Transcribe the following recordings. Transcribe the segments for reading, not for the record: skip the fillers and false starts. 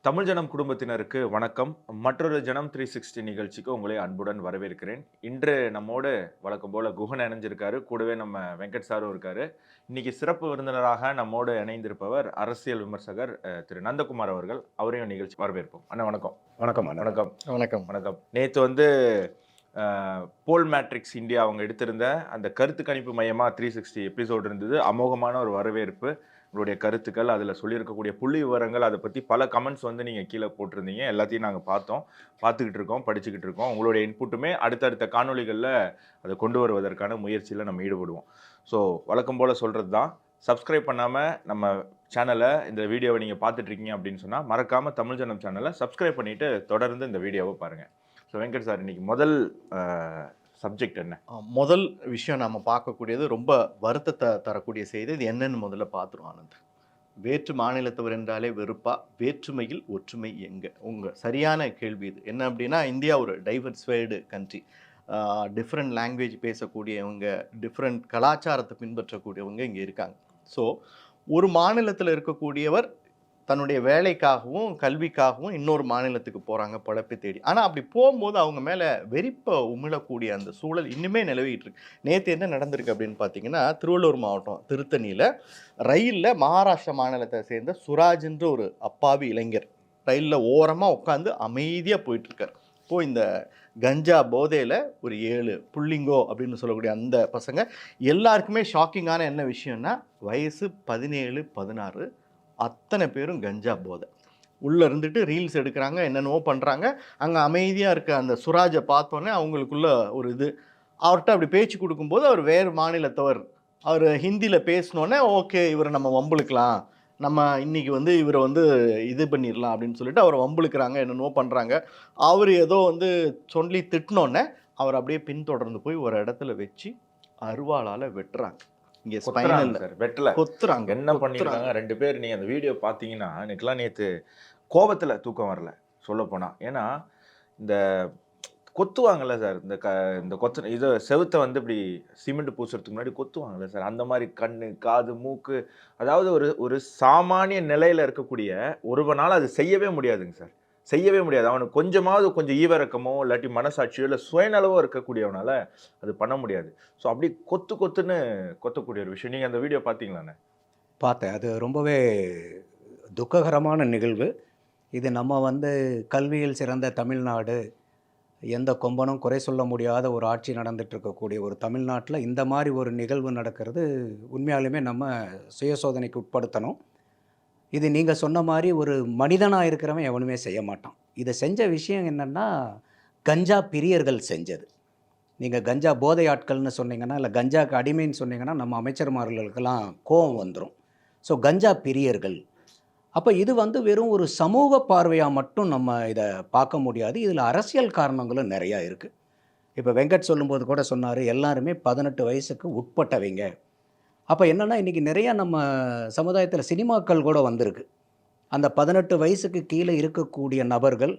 தமிழ் ஜனம் குடும்பத்தினருக்கு வணக்கம். மற்றொரு ஜனம் 360 நிகழ்ச்சிக்கு உங்களை அன்புடன் வரவேற்கிறேன். இன்று நம்மோடு வழக்கம் போல குகன் இணைஞ்சிருக்காரு. கூடவே நம்ம வெங்கட் சாரும் இருக்காரு. இன்னைக்கு சிறப்பு விருந்தினராக நம்மோடு இணைந்திருப்பவர் அரசியல் விமர்சகர் திரு நந்தகுமார் அவர்கள். அவரையும் நிகழ்ச்சி வரவேற்போம். அண்ணா வணக்கம். வணக்கம் வணக்கம். வணக்கம் வணக்கம். நேற்று போல் மேட்ரிக்ஸ் இந்தியா அவங்க எடுத்திருந்த அந்த கருத்து கணிப்பு மையமாக 360 எபிசோடு இருந்தது. அமோகமான ஒரு வரவேற்பு. உங்களுடைய கருத்துக்கள், அதில் சொல்லியிருக்கக்கூடிய புள்ளி விவரங்கள், அதை பற்றி பல கமெண்ட்ஸ் நீங்கள் கீழே போட்டிருந்தீங்க. எல்லாத்தையும் நாங்கள் பார்த்துக்கிட்டு இருக்கோம், படிச்சுக்கிட்டு இருக்கோம். உங்களுடைய இன்புட்டுமே அடுத்தடுத்த காணொலிகளில் அதை கொண்டு வருவதற்கான முயற்சியில் நம்ம ஈடுபடுவோம். ஸோ வழக்கம் போல் சொல்கிறது தான், சப்ஸ்கிரைப் பண்ணாமல் நம்ம சேனலை, இந்த வீடியோவை நீங்கள் பார்த்துட்ருக்கீங்க அப்படின்னு சொன்னால் மறக்காமல் தமிழ் ஜனம் சேனலை சப்ஸ்கிரைப் பண்ணிவிட்டு தொடர்ந்து இந்த வீடியோவை பாருங்கள். ஸோ வெங்கட் சார், இன்றைக்கி முதல் சப்ஜெக்ட் என்ன? முதல் விஷயம் நம்ம பார்க்கக்கூடியது ரொம்ப வருத்தத்தை தரக்கூடிய செய்தி. இது என்னன்னு முதல்ல பார்த்துருவோம் ஆனந்த். வேற்று மாநிலத்தவர் என்றாலே வெறுப்பா, வேற்றுமையில் ஒற்றுமை எங்க? சரியான கேள்வி இது. என்ன அப்படின்னா, இந்தியா ஒரு diversified country. Different language பேசக்கூடியவங்க, different கலாச்சாரத்தை பின்பற்றக்கூடியவங்க இங்கே இருக்காங்க. ஸோ ஒரு மாநிலத்தில் இருக்கக்கூடியவர் தன்னுடைய வேலைக்காகவும் கல்விக்காகவும் இன்னொரு மாநிலத்துக்கு போகிறாங்க பழப்பை தேடி. ஆனால் அப்படி போகும்போது அவங்க மேலே வெறிப்பை உமிழக்கூடிய அந்த சூழல் இன்னுமே நிலவிட்டு இருக்கு. நேற்று என்ன நடந்திருக்கு அப்படின்னு பார்த்தீங்கன்னா, திருவள்ளூர் மாவட்டம் திருத்தணியில் ரயிலில் மகாராஷ்டிரா மாநிலத்தை சேர்ந்த சுராஜ்ன்ற ஒரு அப்பாவி இளைஞர் ரயிலில் ஓரமாக உட்காந்து அமைதியாக போயிட்டுருக்கார். இப்போது இந்த கஞ்சா போதையில் ஒரு 7 புள்ளிங்கோ அப்படின்னு சொல்லக்கூடிய அந்த பசங்க எல்லாருக்குமே ஷாக்கிங்கான என்ன விஷயம்னா, வயசு 17, 16 அத்தனை பேரும் கஞ்சா போதை. உள்ளே இருந்துட்டு ரீல்ஸ் எடுக்கிறாங்க, என்னென்னவோ பண்ணுறாங்க. அங்கே அமைதியாக இருக்க அந்த சுராஜை பார்த்தோன்னே அவங்களுக்குள்ள ஒரு இது. அவர்கிட்ட அப்படி பேச்சு கொடுக்கும்போது அவர் வேறு மாநிலத்தவர். அவர் ஹிந்தியில் பேசினோன்னே, ஓகே இவரை நம்ம வம்புழுக்கலாம், நம்ம இன்றைக்கி இவரை இது பண்ணிடலாம் அப்படின்னு சொல்லிட்டு அவரை வம்புழுக்கிறாங்க, என்னென்னவோ பண்ணுறாங்க. அவர் ஏதோ சொல்லி திட்டினோன்னே அவர் அப்படியே பின்தொடர்ந்து போய் ஒரு இடத்துல வச்சு அருவாளால் வெட்டுறாங்க. இங்கே வெட்டல கொத்துறாங்க. என்ன பண்ணிருக்காங்க 2 பேர்? நீங்கள் அந்த வீடியோ பார்த்தீங்கன்னா, எனக்குலாம் நேற்று கோபத்தில் தூக்கம் வரல சொல்லப்போனால். ஏன்னா இந்த கொத்துவாங்கல்ல சார், இந்த கொத்து இதை செவுத்தை இப்படி சிமெண்ட் பூசுறதுக்கு முன்னாடி கொத்துவாங்கல்ல சார், அந்த மாதிரி கண்ணு, காது, மூக்கு, அதாவது ஒரு ஒரு சாமானிய நிலையில் இருக்கக்கூடிய ஒருவனால் அது செய்யவே முடியாதுங்க சார், செய்யவே முடியாது. அவனுக்கு கொஞ்சம் ஈவிரக்கமோ இல்லாட்டி மனசாட்சியோ இல்லை சுயநலவோ இருக்கக்கூடியவனால அது பண்ண முடியாது. ஸோ அப்படி கொத்துன்னு கொத்தக்கூடிய ஒரு விஷயம். நீங்கள் அந்த வீடியோ பார்த்தீங்களாண்ணே? பார்த்தேன். அது ரொம்பவே துக்ககரமான நிகழ்வு. இது நம்ம கல்வியில் சிறந்த தமிழ்நாடு, எந்த கொம்பனும் குறை சொல்ல முடியாத ஒரு ஆட்சி நடந்துட்டு இருக்கக்கூடிய ஒரு தமிழ்நாட்டில் இந்த மாதிரி ஒரு நிகழ்வு நடக்கிறது உண்மையாலுமே நம்ம சுயசோதனைக்கு உட்படுத்தணும். இது நீங்கள் சொன்ன மாதிரி ஒரு மனிதனாக இருக்கிறவன் எவனுமே செய்ய மாட்டான். இதை செஞ்ச விஷயம் என்னென்னா, கஞ்சா பிரியர்கள் செஞ்சது. நீங்கள் கஞ்சா போதை ஆட்கள்னு சொன்னீங்கன்னா, இல்லை கஞ்சாக்கு அடிமைன்னு சொன்னீங்கன்னா, நம்ம அமைச்சர்மார்களுக்கெல்லாம் கோபம் வந்துடும். ஸோ கஞ்சா பிரியர்கள். அப்போ இது வெறும் ஒரு சமூக பார்வையாக மட்டும் நம்ம இதை பார்க்க முடியாது. இதில் அரசியல் காரணங்களும் நிறையா இருக்குது. இப்போ வெங்கட் சொல்லும்போது கூட சொன்னார், எல்லாருமே 18 வயசுக்கு உட்பட்டவங்க. அப்போ என்னென்னா, இன்றைக்கி நிறையா நம்ம சமுதாயத்தில் சினிமாக்கள் கூட வந்திருக்கு. அந்த 18 வயசுக்கு கீழே இருக்கக்கூடிய நபர்கள்,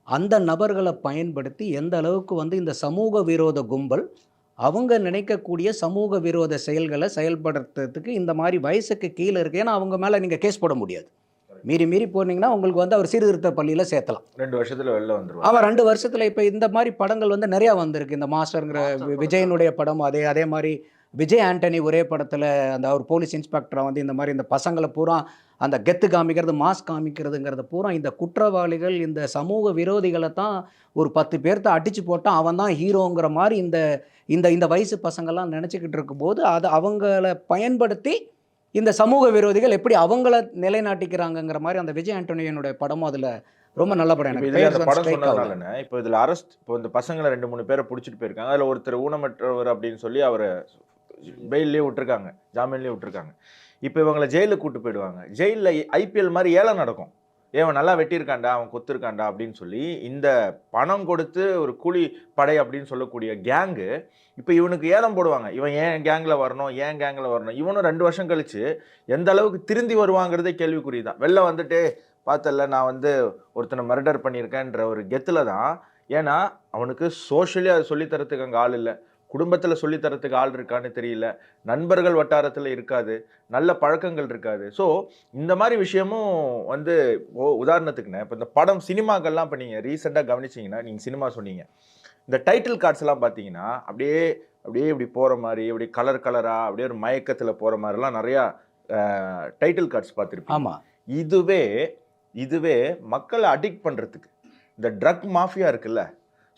அந்த நபர்களை பயன்படுத்தி எந்த அளவுக்கு இந்த சமூக விரோத கும்பல் அவங்க நினைக்கக்கூடிய சமூக விரோத செயல்களை செயல்படுத்துறதுக்கு இந்த மாதிரி வயசுக்கு கீழே இருக்குது. ஏன்னா அவங்க மேலே நீங்கள் கேஸ் போட முடியாது. மீறி போனீங்கன்னா உங்களுக்கு அவர் சீர்திருத்த பள்ளியில் சேர்த்தலாம். 2 வருஷத்தில் வெளில வந்துடும். அவன் 2 வருஷத்தில். இப்போ இந்த மாதிரி படங்கள் நிறையா வந்திருக்கு. இந்த மாஸ்டருங்கிற விஜயனுடைய படம், அதே மாதிரி விஜய் ஆண்டனி ஒரே படத்தில் அவர் போலீஸ் இன்ஸ்பெக்டராக இந்த மாதிரி இந்த பசங்களை பூரா அந்த கெத்து காமிக்கிறது, மாஸ் காமிக்கிறதுங்கிறத பூரா இந்த குற்றவாளிகள், இந்த சமூக விரோதிகளை தான் ஒரு 10 பேர்த்த அடித்து போட்டால் அவன் தான் ஹீரோங்கிற மாதிரி இந்த இந்த இந்த வயசு பசங்கள்லாம் நினச்சிக்கிட்டு இருக்கும்போது அதை அவங்கள பயன்படுத்தி இந்த சமூக விரோதிகள் எப்படி அவங்கள நிலைநாட்டிக்கிறாங்கங்கிற மாதிரி அந்த விஜய் ஆண்டனியனுடைய படமும் அதில் ரொம்ப நல்ல படம். எனக்கு படம் சொன்னதுனால இப்போ இதில் அரெஸ்ட், இப்போ இந்த பசங்களை 2-3 பேரை பிடிச்சிட்டு போயிருக்காங்க. அதில் ஒருத்தர் ஊனமற்றவர் அப்படின்னு சொல்லி அவரை பெயிலே விட்டுருக்காங்க, ஜாமீன்லேயே விட்டுருக்காங்க. இப்போ இவங்களை ஜெயிலுக்கு கூட்டு போயிடுவாங்க. ஜெயிலில் ஐபிஎல் மாதிரி ஏழை நடக்கும். ஏன் நல்லா வெட்டியிருக்காண்டா, அவன் கொத்துருக்காண்டா அப்படின்னு சொல்லி இந்த பணம் கொடுத்து ஒரு கூலி படை அப்படின்னு சொல்லக்கூடிய கேங்கு இப்போ இவனுக்கு ஏலம் போடுவாங்க. இவன் ஏன் கேங்கில் வரணும், இவனும் 2 வருஷம் கழித்து எந்த அளவுக்கு திருந்தி வருவாங்கிறதே கேள்விக்குறிதான். வெளில வந்துட்டு பார்த்தல நான் ஒருத்தனை மர்டர் பண்ணியிருக்கேன்ற ஒரு கெத்தில் தான். ஏன்னா அவனுக்கு சோஷியலி அதை சொல்லித்தரத்துக்கு அங்கே ஆள் இல்லை. குடும்பத்தில் சொல்லித்தரத்துக்கு ஆள் இருக்கான்னு தெரியல, நண்பர்கள் வட்டாரத்தில் இருக்காது, நல்ல பழக்கங்கள் இருக்காது. ஸோ இந்த மாதிரி விஷயமும் வந்து உதாரணத்துக்குண்ணே இப்போ இந்த படம் சினிமாக்கள்லாம் இப்போ நீங்கள் ரீசெண்டாக கவனிச்சிங்கன்னா, நீங்கள் சினிமா சொன்னீங்க, இந்த டைட்டில் கார்ட்ஸ்லாம் பார்த்தீங்கன்னா அப்படியே அப்படியே இப்படி போகிற மாதிரி, இப்படி கலர் கலராக அப்படியே ஒரு மயக்கத்தில் போகிற மாதிரிலாம் நிறையா டைட்டில் கார்ட்ஸ் பார்த்துருப்பீங்க. ஆமாம். இதுவே மக்களை அடிக்ட் பண்ணுறதுக்கு இந்த ட்ரக் மாஃபியா இருக்குல்ல,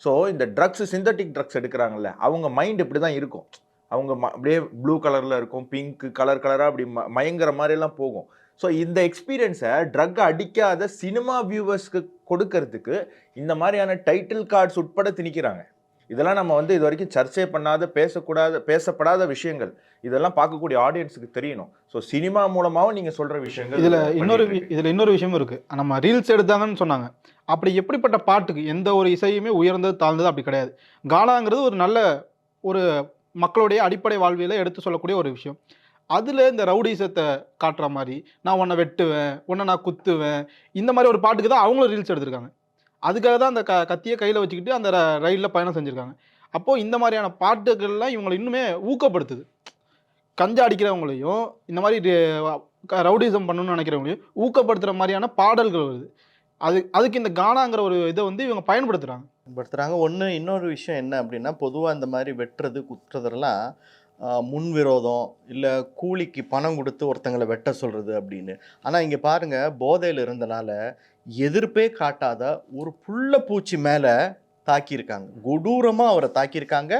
ஸோ இந்த ட்ரக்ஸ் சிந்தட்டிக் ட்ரக்ஸ் எடுக்கிறாங்கல்ல, அவங்க மைண்ட் இப்படி தான் இருக்கும். அவங்க அப்படியே ப்ளூ கலரில் இருக்கும், பிங்க் கலராக அப்படி மயங்குற மாதிரிலாம் போகும். ஸோ இந்த எக்ஸ்பீரியன்ஸை ட்ரக் அடிக்காத சினிமா வியூவர்ஸ்க்கு கொடுக்கறதுக்கு இந்த மாதிரியான டைட்டில் கார்ட்ஸ் உட்பட திணிக்கிறாங்க. இதெல்லாம் நம்ம வந்து இது வரைக்கும் சர்ச்சை பண்ணாத, பேசப்படாத விஷயங்கள். இதெல்லாம் பார்க்கக்கூடிய ஆடியன்ஸுக்கு தெரியணும். ஸோ சினிமா மூலமாகவும் நீங்கள் சொல்கிற விஷயங்கள். இதில் இன்னொரு விஷயமும் இருக்குது. நம்ம ரீல்ஸ் எடுத்தாங்கன்னு சொன்னாங்க. அப்படி எப்படிப்பட்ட பாட்டுக்கு எந்த ஒரு இசையுமே உயர்ந்தது தாழ்ந்தது அப்படி கிடையாது. கானாங்கிறது ஒரு நல்ல ஒரு மக்களுடைய அடிப்படை வாழ்வியலை எடுத்து சொல்லக்கூடிய ஒரு விஷயம். அதில் இந்த ரவுடிசத்தை காட்டுற மாதிரி, நான் உன்னை வெட்டுவேன், உன்னை நான் குத்துவேன், இந்த மாதிரி ஒரு பாட்டுக்கு தான் அவங்களும் ரீல்ஸ் எடுத்திருக்காங்க. அதுக்காக தான் அந்த கத்தியை கையில் வச்சுக்கிட்டு அந்த ரயிலில் பயணம் செஞ்சுருக்காங்க. அப்போது இந்த மாதிரியான பாட்டுகள்லாம் இவங்களை இன்னுமே ஊக்கப்படுத்துது. கஞ்சா அடிக்கிறவங்களையும் இந்த மாதிரி ரவுடிசம் பண்ணணும்னு நினைக்கிறவங்களையும் ஊக்கப்படுத்துகிற மாதிரியான பாடல்கள் வருது. அதுக்கு இந்த கானாங்கிற ஒரு இதை வந்து இவங்க பயன்படுத்துகிறாங்க. இன்னொரு விஷயம் என்ன அப்படின்னா, பொதுவாக இந்த மாதிரி வெட்டுறது குத்துறதெல்லாம் முன்விரோதம், இல்லை கூலிக்கு பணம் கொடுத்து ஒருத்தங்களை வெட்ட சொல்கிறது அப்படின்னு. ஆனால் இங்கே பாருங்கள், போதையில் இருந்தனால எதிர்ப்பே காட்டாத ஒரு புள்ள பூச்சி மேலே தாக்கியிருக்காங்க, கொடூரமாக அவரை தாக்கியிருக்காங்க,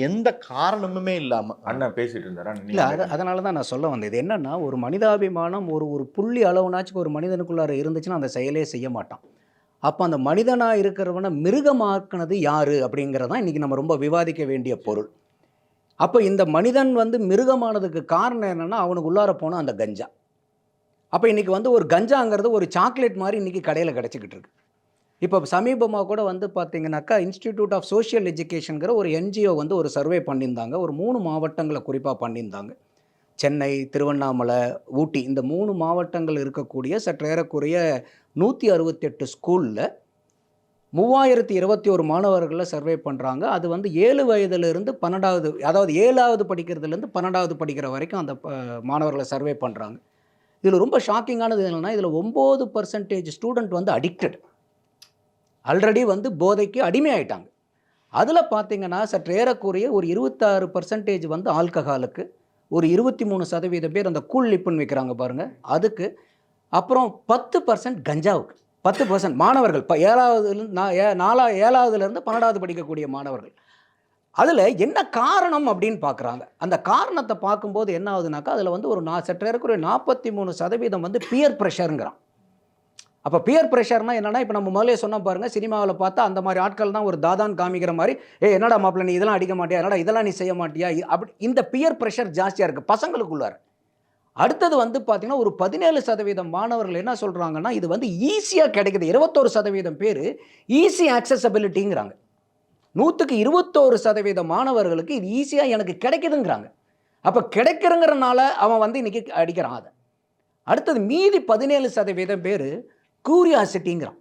எந்த காரணமுமே இல்லாமல். அண்ணன் பேசிட்டு இருந்தாரா? இல்லை, அதனால தான் நான் சொல்ல வந்தது என்னன்னா, ஒரு மனிதாபிமானம் ஒரு புள்ளி அளவுனாச்சும் ஒரு மனிதனுக்குள்ளார இருந்துச்சுன்னா அந்த செயலே செய்ய மாட்டான். அப்போ அந்த மனிதனாக இருக்கிறவனை மிருகமாக்குனது யாரு அப்படிங்கிறதான் இன்றைக்கி நம்ம ரொம்ப விவாதிக்க வேண்டிய பொருள். அப்போ இந்த மனிதன் வந்து மிருகமானதுக்கு காரணம் என்னென்னா, அவனுக்கு உள்ளார போனால் அந்த கஞ்சா. அப்போ இன்றைக்கி வந்து ஒரு கஞ்சாங்கிறது ஒரு சாக்லேட் மாதிரி இன்றைக்கி கடையில் கிடச்சிக்கிட்டு இருக்கு. இப்போ சமீபமாக கூட வந்து பார்த்திங்கனாக்கா, இன்ஸ்டிடியூட் ஆஃப் சோஷியல் எஜுகேஷனுங்கிற ஒரு என்ஜிஓ வந்து ஒரு சர்வே பண்ணியிருந்தாங்க. ஒரு 3 மாவட்டங்களை குறிப்பாக பண்ணியிருந்தாங்க. சென்னை, திருவண்ணாமலை, ஊட்டி, இந்த 3 மாவட்டங்கள் இருக்கக்கூடிய சற்றேறக்குறைய 168 ஸ்கூலில் 3021 மாணவர்களை சர்வே பண்ணுறாங்க. அது வந்து 7 வயதிலிருந்து 12வது, அதாவது 7வது படிக்கிறதுலேருந்து 12வது படிக்கிற வரைக்கும் அந்த மாணவர்களை சர்வே பண்ணுறாங்க. இதில் ரொம்ப ஷாக்கிங்கானது என்னென்னா, இதில் 9% ஸ்டூடெண்ட் வந்து அடிக்டட், ஆல்ரெடி வந்து போதைக்கு அடிமையாயிட்டாங்க. அதில் பார்த்திங்கன்னா சற்றேறக்குறைய ஒரு 26% வந்து ஆல்கஹாலுக்கு, ஒரு 23% பேர் அந்த கூல் லிப்புன்னு வைக்கிறாங்க பாருங்கள் அதுக்கு, அப்புறம் 10% கஞ்சாவுக்கு. 10% மாணவர்கள் இப்போ 7வதுலேருந்து 12வது படிக்கக்கூடிய மாணவர்கள். அதில் என்ன காரணம் அப்படின்னு பார்க்குறாங்க. அந்த காரணத்தை பார்க்கும்போது என்ன ஆகுதுனாக்கா, அதில் வந்து ஒரு சற்றேறக்குறைய 43% வந்து பியர் ப்ரெஷருங்கிறான். அப்போ பியர் ப்ரெஷர்னால் என்னென்னா, இப்போ நம்ம முதலே சொன்னால் பாருங்கள், சினிமாவில் பார்த்தா அந்த மாதிரி ஆட்கள் தான் ஒரு தாதான் காமிக்கிற மாதிரி, என்னடா மாப்பிள்ள நீ இதெல்லாம் அடிக்க மாட்டியா, என்னடா இதெல்லாம் நீ செய்ய மாட்டியா, அப்படி இந்த பியர் ப்ரெஷர் ஜாஸ்தியாக இருக்குது பசங்களுக்குள்ளார. அடுத்தது வந்து பார்த்திங்கன்னா, ஒரு 17% மாணவர்கள் என்ன சொல்கிறாங்கன்னா, இது வந்து ஈஸியாக கிடைக்குது. 21% பேர் ஈஸி ஆக்சசபிலிட்டிங்கிறாங்க. 100க்கு 21% மாணவர்களுக்கு இது ஈஸியாக எனக்கு கிடைக்குதுங்கிறாங்க. அப்போ கிடைக்கிறங்கிறனால அவன் வந்து இன்றைக்கி அடிக்கிறான். அதை அடுத்தது மீதி 17% பேர் கூரியாசிட்டிங்கிறான்,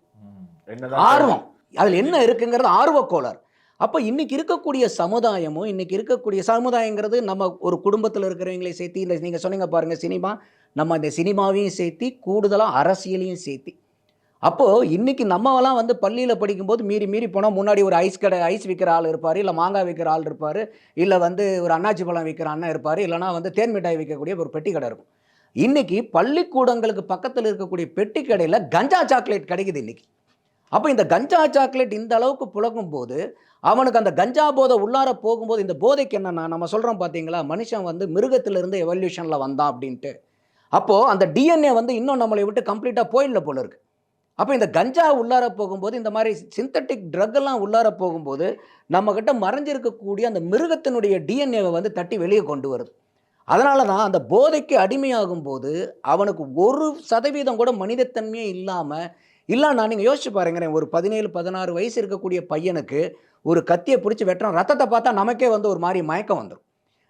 ஆர்வம், அதில் என்ன இருக்குங்கிறது ஆர்வக்கோளாறு. அப்போ இன்றைக்கி இருக்கக்கூடிய சமுதாயமும், இன்றைக்கி இருக்கக்கூடிய சமுதாயங்கிறது நம்ம ஒரு குடும்பத்தில் இருக்கிறவங்களையும் சேர்த்து, இல்லை நீங்கள் சொன்னீங்க பாருங்கள் சினிமா, நம்ம இந்த சினிமாவையும் சேர்த்து கூடுதலாக அரசியலையும் சேர்த்து. அப்போது இன்றைக்கி நம்மலாம் வந்து பள்ளியில் படிக்கும்போது மீறி போனால் முன்னாடி ஒரு ஐஸ் விற்கிற ஆள் இருப்பார், இல்லை மாங்காய் விற்கிற ஆள் இருப்பார், இல்லை வந்து ஒரு அன்னாச்சி பழம் விற்கிற அண்ணன் இருப்பார், இல்லைனா வந்து தேன் மிட்டாய் விற்கக்கூடிய ஒரு பெட்டி கடை இருக்கும். இன்றைக்கி பள்ளிக்கூடங்களுக்கு பக்கத்தில் இருக்கக்கூடிய பெட்டி கடையில் கஞ்சா சாக்லேட் கிடைக்குது இன்றைக்கி. அப்போ இந்த கஞ்சா சாக்லேட் இந்த அளவுக்கு புழங்கும் போது அவனுக்கு அந்த கஞ்சா போதை உள்ளார போகும்போது, இந்த போதைக்கு என்னென்னா, நம்ம சொல்கிறோம் பார்த்தீங்களா, மனுஷன் வந்து மிருகத்திலிருந்து எவல்யூஷனில் வந்தான் அப்படின்ட்டு. அப்போது அந்த டிஎன்ஏ வந்து இன்னும் நம்மளை விட்டு கம்ப்ளீட்டாக போயிடல போல இருக்குது. அப்போ இந்த கஞ்சா உள்ளார போகும்போது, இந்த மாதிரி சிந்தட்டிக் ட்ரக்கெல்லாம் உள்ளார போகும்போது நம்மக்கிட்ட மறைஞ்சிருக்கக்கூடிய அந்த மிருகத்தினுடைய டிஎன்ஏவை வந்து தட்டி வெளியே கொண்டு வருது. அதனால தான் அந்த போதைக்கு அடிமையாகும் போது அவனுக்கு 1% கூட மனிதத்தன்மையே இல்லாமல் நான் நீங்கள் யோசிச்சு பாருங்கிறேன், ஒரு 17-16 வயசு இருக்கக்கூடிய பையனுக்கு ஒரு கத்தியை பிடிச்சி வெட்டுறான், ரத்தத்தை பார்த்தா நமக்கே வந்து ஒரு மாதிரி மயக்கம் வந்துடும்.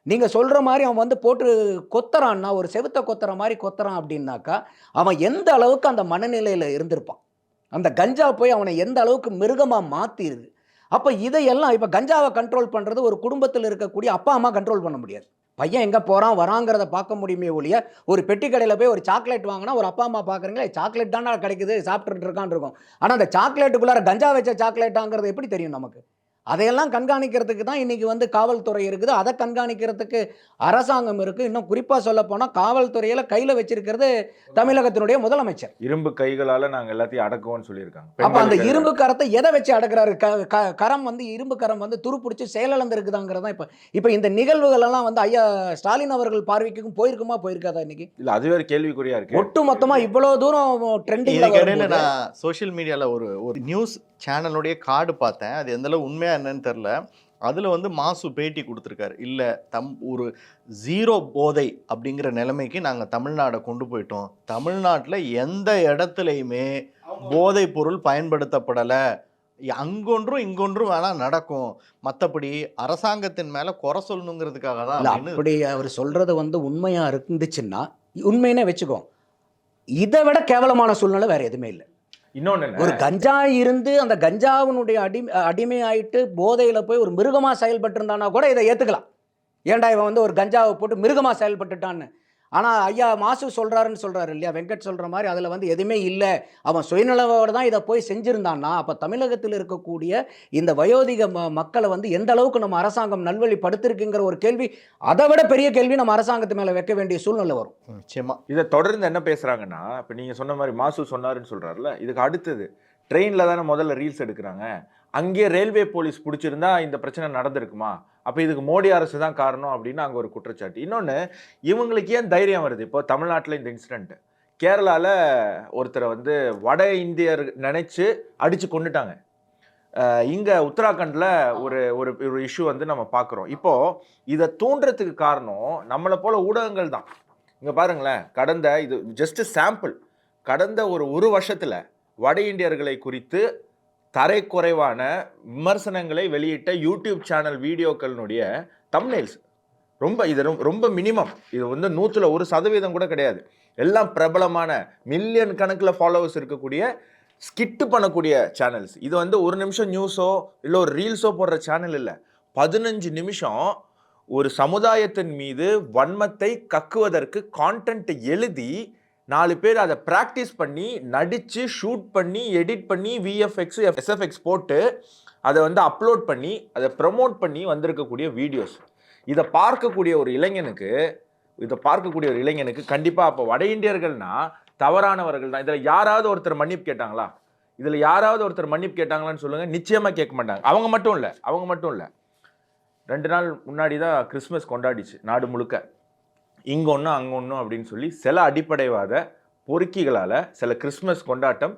நீங்கள் சொல்கிற மாதிரி அவன் வந்து போட்டு கொத்துறான்னா, ஒரு செவுத்தை கொத்துற மாதிரி கொத்துறான் அப்படின்னாக்கா, அவன் எந்த அளவுக்கு அந்த மனநிலையில் இருந்திருப்பான். அந்த கஞ்சா போய் அவனை எந்த அளவுக்கு மிருகமாக மாற்றிடுது. அப்போ இதையெல்லாம் இப்போ கஞ்சாவை கண்ட்ரோல் பண்ணுறது ஒரு குடும்பத்தில் இருக்கக்கூடிய அப்பா அம்மா கண்ட்ரோல் பண்ண முடியாது. பையன் எங்கே போகிறான் வராங்கிறத பார்க்க முடியுமே ஒழிய, ஒரு பெட்டி கடையில் போய் ஒரு சாக்லேட் வாங்கினா ஒரு அப்பா அம்மா பார்க்குறீங்களா, சாக்லேட் தானே கிடைக்குது சாப்பிட்டுட்டு இருக்கான்னு இருக்கும். ஆனால் அந்த சாக்லேட்டுக்குள்ளார கஞ்சா வச்ச சாக்லேட்டாங்கிறது எப்படி தெரியும் நமக்கு? அதையெல்லாம் கண்காணிக்கிறதுக்கு தான் இன்றைக்கி வந்து காவல்துறை இருக்குது. அதை கண்காணிக்கிறதுக்கு அரசாங்கம் இருக்குது. இன்னும் குறிப்பாக சொல்ல போனால் காவல்துறையில் கையில் வச்சிருக்கிறது தமிழகத்தினுடைய முதலமைச்சர். இரும்பு கைகளால் நாங்கள் எல்லாத்தையும் அடக்குவோம்னு சொல்லியிருக்காங்க. அப்போ அந்த இரும்பு கரத்தை எதை வச்சு அடக்குறாரு? கரம் வந்து இரும்பு கரம் வந்து துருப்பிடிச்சு செயலிழந்து இருக்குதாங்கிறது தான் இப்போ இந்த நிகழ்வுகள் எல்லாம் வந்து ஐயா ஸ்டாலின் அவர்கள் பார்வைக்கும் போயிருக்குமா போயிருக்காதா? இன்னைக்கு இல்லை, அது வேறு கேள்விக்குறியா இருக்கு. ஒட்டு மொத்தமாக இவ்வளோ தூரம் ட்ரெண்டிங். நான் சோஷியல் மீடியாவில் ஒரு நியூஸ் சேனலுடைய கார்டு பார்த்தேன். அது எந்தளவு உண்மையாக என்னன்னு தெரில. அதில் வந்து மாசு பேட்டி கொடுத்துருக்காரு. இல்லை ஒரு 0 போதை அப்படிங்கிற நிலைமைக்கு நாங்கள் தமிழ்நாடை கொண்டு போயிட்டோம். தமிழ்நாட்டில் எந்த இடத்துலையுமே போதைப் பொருள் பயன்படுத்தப்படலை. அங்கொன்றும் இங்கொன்றும் வேணா நடக்கும், மற்றபடி அரசாங்கத்தின் மேலே குறை சொல்லணுங்கிறதுக்காக தான். அப்படி அவர் சொல்கிறது வந்து உண்மையாக இருந்துச்சுன்னா உண்மையினே வச்சுக்கோ, இதை விட கேவலமான சூழ்நிலை வேறு எதுவுமே இல்லை. இன்னொன்று, ஒரு கஞ்சா இருந்து அந்த கஞ்சாவினுடைய அடிமையாயிட்டு போதையில் போய் ஒரு மிருகமாக செயல்பட்டு இருந்தானா கூட இதை ஏற்றுக்கலாம். ஏன்டா இவன் வந்து ஒரு கஞ்சாவை போட்டு மிருகமாக செயல்பட்டுட்டான்னு. ஆனால் ஐயா மாசு சொல்கிறாருன்னு சொல்கிறாரு இல்லையா, வெங்கட் சொல்கிற மாதிரி அதில் வந்து எதுவுமே இல்லை, அவன் சுயநலவோடு தான் இதை போய் செஞ்சுருந்தான்னா அப்போ தமிழகத்தில் இருக்கக்கூடிய இந்த வயோதிக மக்களை வந்து எந்த அளவுக்கு நம்ம அரசாங்கம் நல்வழிப்படுத்திருக்குங்கிற ஒரு கேள்வி, அதை விட பெரிய கேள்வி நம்ம அரசாங்கத்து மேலே வைக்க வேண்டிய சூழ்நிலை வரும். நிச்சயமா. இதை தொடர்ந்து என்ன பேசுகிறாங்கன்னா, இப்போ நீங்கள் சொன்ன மாதிரி மாசு சொன்னாருன்னு சொல்கிறாருல, இதுக்கு அடுத்தது ட்ரெயினில் தானே முதல்ல ரீல்ஸ் எடுக்கிறாங்க. அங்கேயே ரயில்வே போலீஸ் பிடிச்சிருந்தா இந்த பிரச்சனை நடந்திருக்குமா? அப்போ இதுக்கு மோடி அரசு தான் காரணம் அப்படின்னு அங்கே ஒரு குற்றச்சாட்டு. இன்னொன்று, இவங்களுக்கு ஏன் தைரியம் வருது? இப்போ தமிழ்நாட்டில் இந்த இன்சிடென்ட், கேரளாவில் ஒருத்தரை வந்து வட இந்தியர் நினைச்சு அடித்து கொண்டுட்டாங்க. இங்கே உத்தராகண்டில் ஒரு ஒரு இஷ்யூ வந்து நம்ம பார்க்குறோம். இப்போது இதை தூண்டுறதுக்கு காரணம் நம்மளை போல் ஊடகங்கள் தான். இங்கே பாருங்களேன், இது ஜஸ்ட் சாம்பிள். கடந்த ஒரு வருஷத்தில் வட இந்தியர்களை குறித்து தரைக்குறைவான விமர்சனங்களை வெளியிட்ட யூடியூப் சேனல் வீடியோக்களினுடைய தம்ப்நெயில்ஸ் ரொம்ப மினிமம். இது வந்து 100% கூட கிடையாது. எல்லாம் பிரபலமான மில்லியன் கணக்கில் ஃபாலோவர்ஸ் இருக்கக்கூடிய ஸ்கிட்டு பண்ணக்கூடிய சேனல்ஸ். இது வந்து 1 நிமிஷம் நியூஸோ இல்லை ஒரு ரீல்ஸோ போடுற சேனல் இல்லை. 15 நிமிஷம் ஒரு சமுதாயத்தின் மீது வன்மத்தை கக்குவதற்கு கான்டென்ட் எழுதி 4 பேர் அதை ப்ராக்டிஸ் பண்ணி நடித்து ஷூட் பண்ணி எடிட் பண்ணி VFX SFX போட்டு அதை வந்து அப்லோட் பண்ணி அதை ப்ரமோட் பண்ணி வந்திருக்கக்கூடிய வீடியோஸ். இதை பார்க்கக்கூடிய ஒரு இளைஞனுக்கு கண்டிப்பாக அப்போ வட இந்தியர்கள்னா தவறானவர்கள் தான். இதில் யாராவது ஒருத்தர் மன்னிப்பு கேட்டாங்களான்னு சொல்லுங்கள். நிச்சயமாக கேட்க மாட்டாங்க. அவங்க மட்டும் இல்லை 2 நாள் முன்னாடி தான் கிறிஸ்மஸ் கொண்டாடிச்சு நாடு முழுக்க. இங்கே ஒன்றும் அங்கே ஒன்றும் அப்படின்னு சொல்லி சில அடிப்படைவாத பொறுக்கிகளால் சில கிறிஸ்மஸ் கொண்டாட்டம்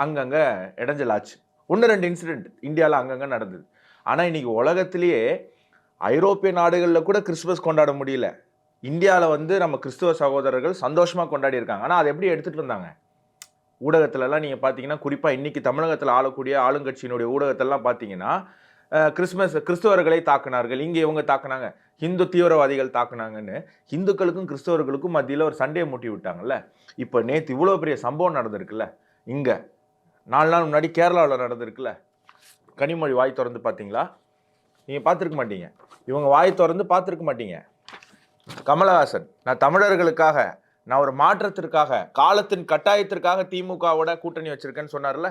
அங்கங்கே இடைஞ்சலாச்சு. 1-2 இன்சிடெண்ட் இந்தியாவில் அங்கங்கே நடந்தது. ஆனால் இன்றைக்கி உலகத்திலேயே ஐரோப்பிய நாடுகளில் கூட கிறிஸ்மஸ் கொண்டாட முடியல. இந்தியாவில் வந்து நம்ம கிறிஸ்துவ சகோதரர்கள் சந்தோஷமாக கொண்டாடி இருக்காங்க. ஆனால் அதை எப்படி எடுத்துகிட்டு இருந்தாங்க? ஊடகத்திலலாம் நீங்கள் பார்த்தீங்கன்னா, குறிப்பாக இன்றைக்கி தமிழகத்தில் ஆளக்கூடிய ஆளுங்கட்சியினுடைய ஊடகத்திலலாம் பார்த்தீங்கன்னா, கிறிஸ்தவர்களை தாக்குனார்கள், இங்கே இவங்க தாக்குனாங்க, ஹிந்து தீவிரவாதிகள் தாக்குனாங்கன்னு இந்துக்களுக்கும் கிறிஸ்தவர்களுக்கும் மத்தியில் ஒரு சண்டையை மூட்டி விட்டாங்கல்ல. இப்போ நேற்று இவ்வளோ பெரிய சம்பவம் நடந்திருக்குல்ல. இங்கே 4 நாள் முன்னாடி கேரளாவில் நடந்திருக்குல்ல. கனிமொழி வாய் திறந்து பார்த்தீங்களா? நீங்கள் பார்த்துருக்க மாட்டீங்க. இவங்க வாய் திறந்து பார்த்துருக்க மாட்டீங்க. கமலஹாசன், நான் தமிழர்களுக்காக, நான் ஒரு மாற்றத்திற்காக, காலத்தின் கட்டாயத்திற்காக திமுகவோட கூட்டணி வச்சிருக்கேன்னு சொன்னார்ல.